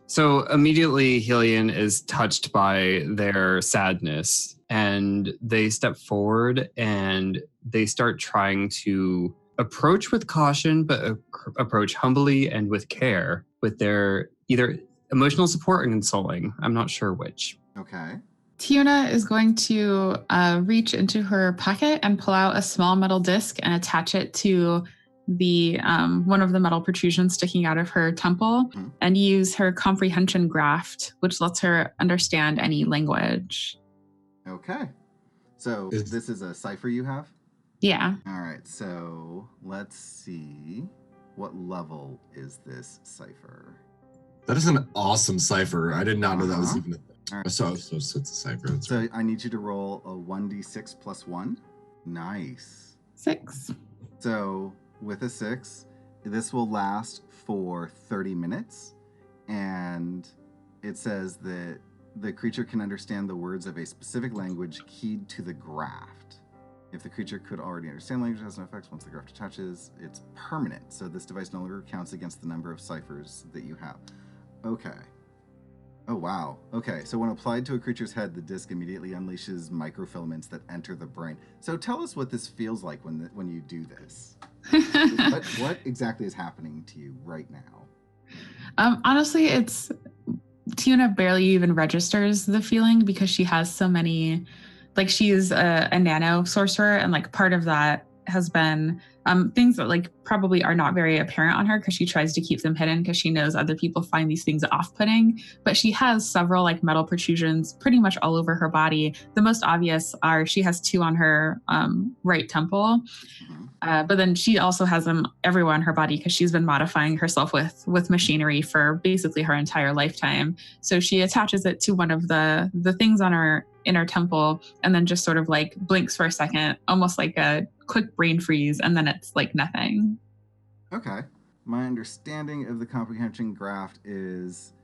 So immediately Hillian is touched by their sadness, and they step forward and they start trying to approach with caution, but approach humbly and with care with their either emotional support and consoling. I'm not sure which. Okay. Tiyune is going to reach into her pocket and pull out a small metal disc and attach it to the one of the metal protrusions sticking out of her temple, and use her comprehension graft, which lets her understand any language. Okay. So this is a cipher you have? Yeah. All right. So let's see. What level is this cipher? That is an awesome cipher. I did not know that was even a thing. Right. So it's a cipher. That's So right. I need you to roll a 1d6 plus 1. Nice. 6. So with a 6, this will last for 30 minutes. And it says that the creature can understand the words of a specific language keyed to the graft. If the creature could already understand language, it has no effects once the graft attaches. It's permanent. So this device no longer counts against the number of ciphers that you have. Okay. Oh, wow. Okay, so when applied to a creature's head, the disc immediately unleashes microfilaments that enter the brain. So tell us what this feels like when you do this. What exactly is happening to you right now? Honestly, Tiyune barely even registers the feeling because she has so many, like she's a nano sorcerer, and like part of that has been things that like probably are not very apparent on her because she tries to keep them hidden because she knows other people find these things off-putting. But she has several like metal protrusions pretty much all over her body. The most obvious are she has 2 on her right temple. But then she also has them everywhere on her body because she's been modifying herself with machinery for basically her entire lifetime. So she attaches it to one of the things on her inner temple and then just sort of like blinks for a second, almost like a quick brain freeze, and then it's like nothing. Okay. My understanding of the comprehension graft is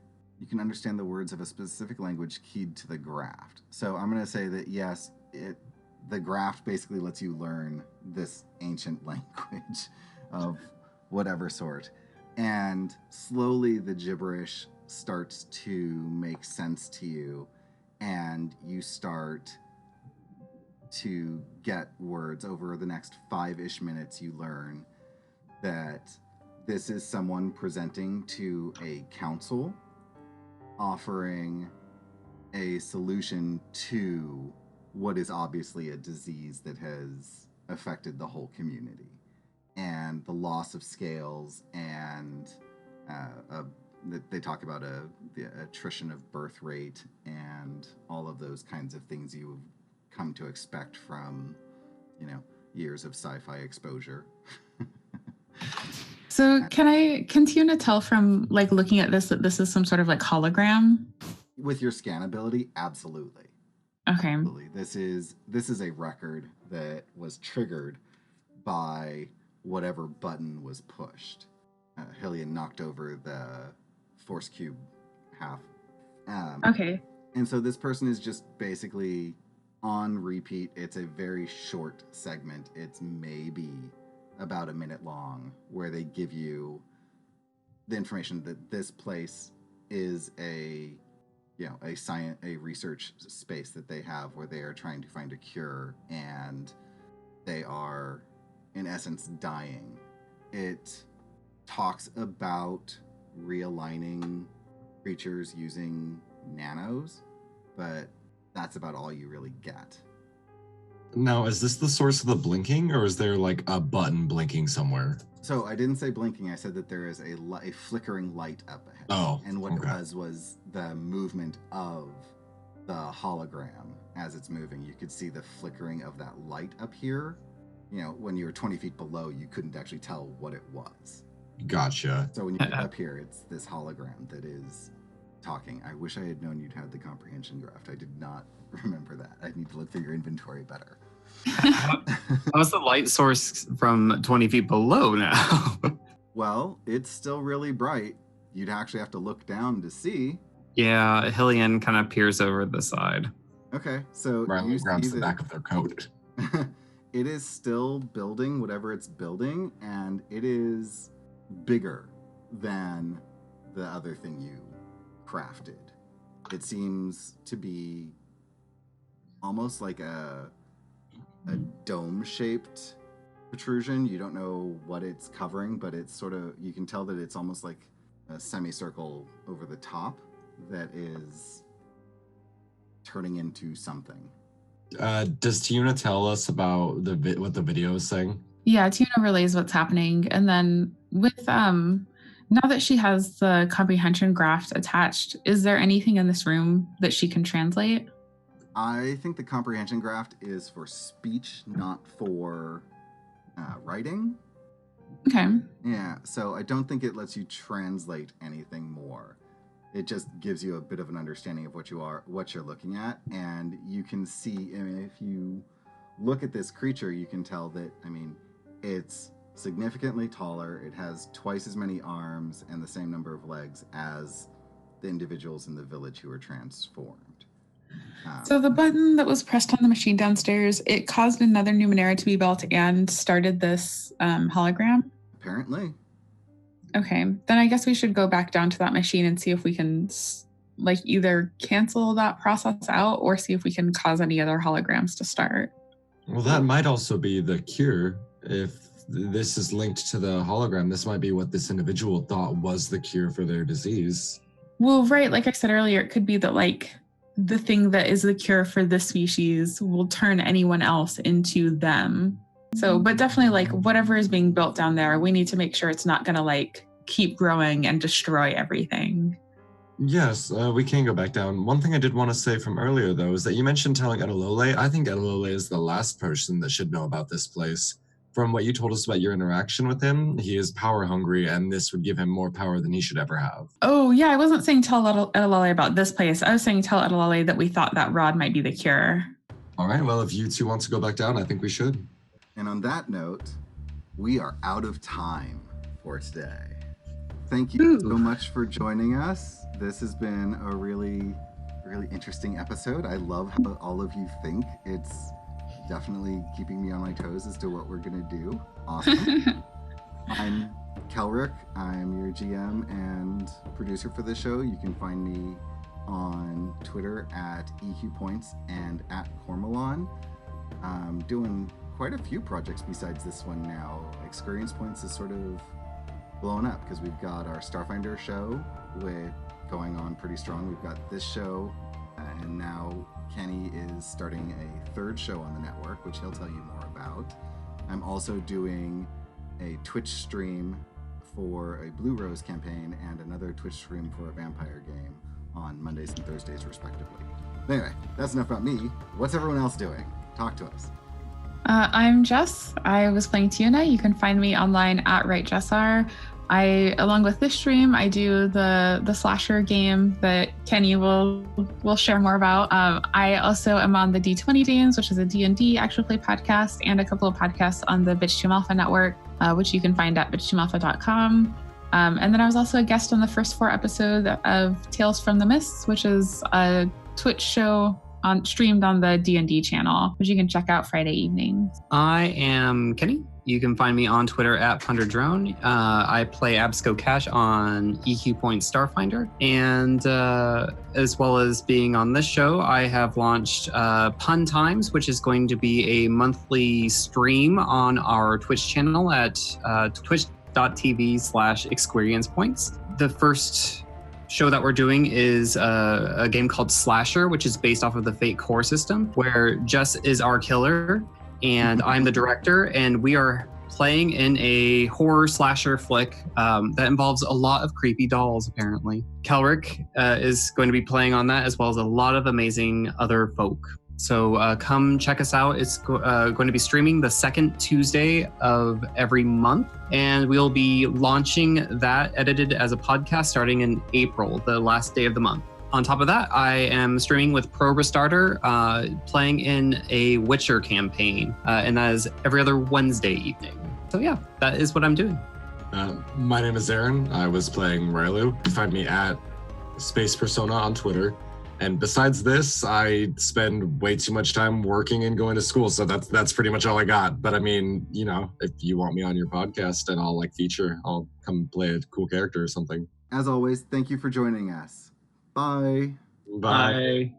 you can understand the words of a specific language keyed to the graft. So I'm going to say that yes, the graft basically lets you learn this ancient language of whatever sort. And slowly the gibberish starts to make sense to you, and you start to get words. Over the next 5-ish minutes. You learn that this is someone presenting to a council, offering a solution to what is obviously a disease that has affected the whole community, and the loss of scales, and they talk about the attrition of birth rate and all of those kinds of things you've come to expect from, years of sci-fi exposure. So can Tiyune tell from like looking at this that this is some sort of like hologram? With your scan ability, absolutely. Okay. Absolutely. This is a record that was triggered by whatever button was pushed. Hillian knocked over the force cube half. Okay. And so this person is just basically on repeat. It's a very short segment. It's maybe about a minute long, where they give you the information that this place is a research space that they have where they are trying to find a cure, and they are in essence dying. It talks about realigning creatures using nanos, but that's about all you really get. Now, is this the source of the blinking, or is there like a button blinking somewhere? So I didn't say blinking. I said that there is a flickering light up ahead. Oh, and what okay. it was the movement of the hologram as it's moving. You could see the flickering of that light up here. You know, when you were 20 feet below, you couldn't actually tell what it was. Gotcha. So when you get up here, it's this hologram that is talking. I wish I had known you'd had the comprehension graft. I did not remember that. I need to look through your inventory better. How's the light source from 20 feet below now? Well, it's still really bright. You'd actually have to look down to see. Yeah, Hillian kind of peers over the side. Okay, so Riley you grabs see the back of their coat. it is still building whatever it's building, and it is bigger than the other thing you crafted. It seems to be almost like a dome-shaped protrusion. You don't know what it's covering, but it's sort of, you can tell that it's almost like a semicircle over the top that is turning into something. Does Tiyune tell us about what the video is saying? Yeah, Tiyune relays what's happening, and then with now that she has the comprehension graft attached, is there anything in this room that she can translate? I think the comprehension graft is for speech, not for writing. Okay. Yeah, so I don't think it lets you translate anything more. It just gives you a bit of an understanding of what you're looking at, and you can see, I mean, if you look at this creature, you can tell that, I mean, it's significantly taller, it has twice as many arms and the same number of legs as the individuals in the village who were transformed. So the button that was pressed on the machine downstairs, it caused another Numenera to be built and started this hologram? Apparently. Okay, then I guess we should go back down to that machine and see if we can like either cancel that process out or see if we can cause any other holograms to start. Well, that might also be the cure. If this is linked to the hologram, this might be what this individual thought was the cure for their disease. Well, right, like I said earlier, it could be that like the thing that is the cure for this species will turn anyone else into them. So, but definitely like whatever is being built down there, we need to make sure it's not going to like keep growing and destroy everything. Yes, we can go back down. One thing I did want to say from earlier, though, is that you mentioned telling Edalole. I think Edalole is the last person that should know about this place. From what you told us about your interaction with him, he is power hungry, and this would give him more power than he should ever have. Oh, yeah, I wasn't saying tell Edalole about this place. I was saying tell Edalole that we thought that rod might be the cure. All right, well, if you two want to go back down, I think we should. And on that note, we are out of time for today. Thank you so much for joining us. This has been a really, really interesting episode. I love how all of you think. It's definitely keeping me on my toes as to what we're going to do. Awesome. I'm Kelrick. I'm your GM and producer for this show. You can find me on Twitter at EQ Points and at Cormelon. I'm doing quite a few projects besides this one now. Experience Points is sort of blown up because we've got our Starfinder show with going on pretty strong. We've got this show, and now Kenny is starting a third show on the network, which he'll tell you more about. I'm also doing a Twitch stream for a Blue Rose campaign and another Twitch stream for a vampire game on Mondays and Thursdays, respectively. Anyway, that's enough about me. What's everyone else doing? Talk to us. I'm Jess. I was playing Tiyune. You can find me online at rightjessr. Along with this stream, I do the slasher game that Kenny will share more about. I also am on the D20 Games, which is a D&D actual play podcast, and a couple of podcasts on the Bitch Team Alpha network, which you can find at bitchteamalpha.com. And then I was also a guest on the first 4 episodes of Tales from the Mists, which is a Twitch show streamed on the D&D channel, which you can check out Friday evenings. I am Kenny. You can find me on Twitter at PunderDrone. I play Absco Cash on EQ Point Starfinder. And as well as being on this show, I have launched Pun Times, which is going to be a monthly stream on our Twitch channel at twitch.tv/experience points. The first show that we're doing is a game called Slasher, which is based off of the Fate core system, where Jess is our killer and I'm the director, and we are playing in a horror slasher flick that involves a lot of creepy dolls, apparently. Kelric is going to be playing on that, as well as a lot of amazing other folk. So come check us out. It's going to be streaming the second Tuesday of every month, and we'll be launching that edited as a podcast starting in April, the last day of the month. On top of that, I am streaming with Pro Restarter, playing in a Witcher campaign, and that is every other Wednesday evening. So yeah, that is what I'm doing. My name is Aaron. I was playing Rylu. You can find me at Space Persona on Twitter. And besides this, I spend way too much time working and going to school. So that's pretty much all I got. But I mean, you know, if you want me on your podcast and I'll feature, I'll come play a cool character or something. As always, thank you for joining us. Bye. Bye.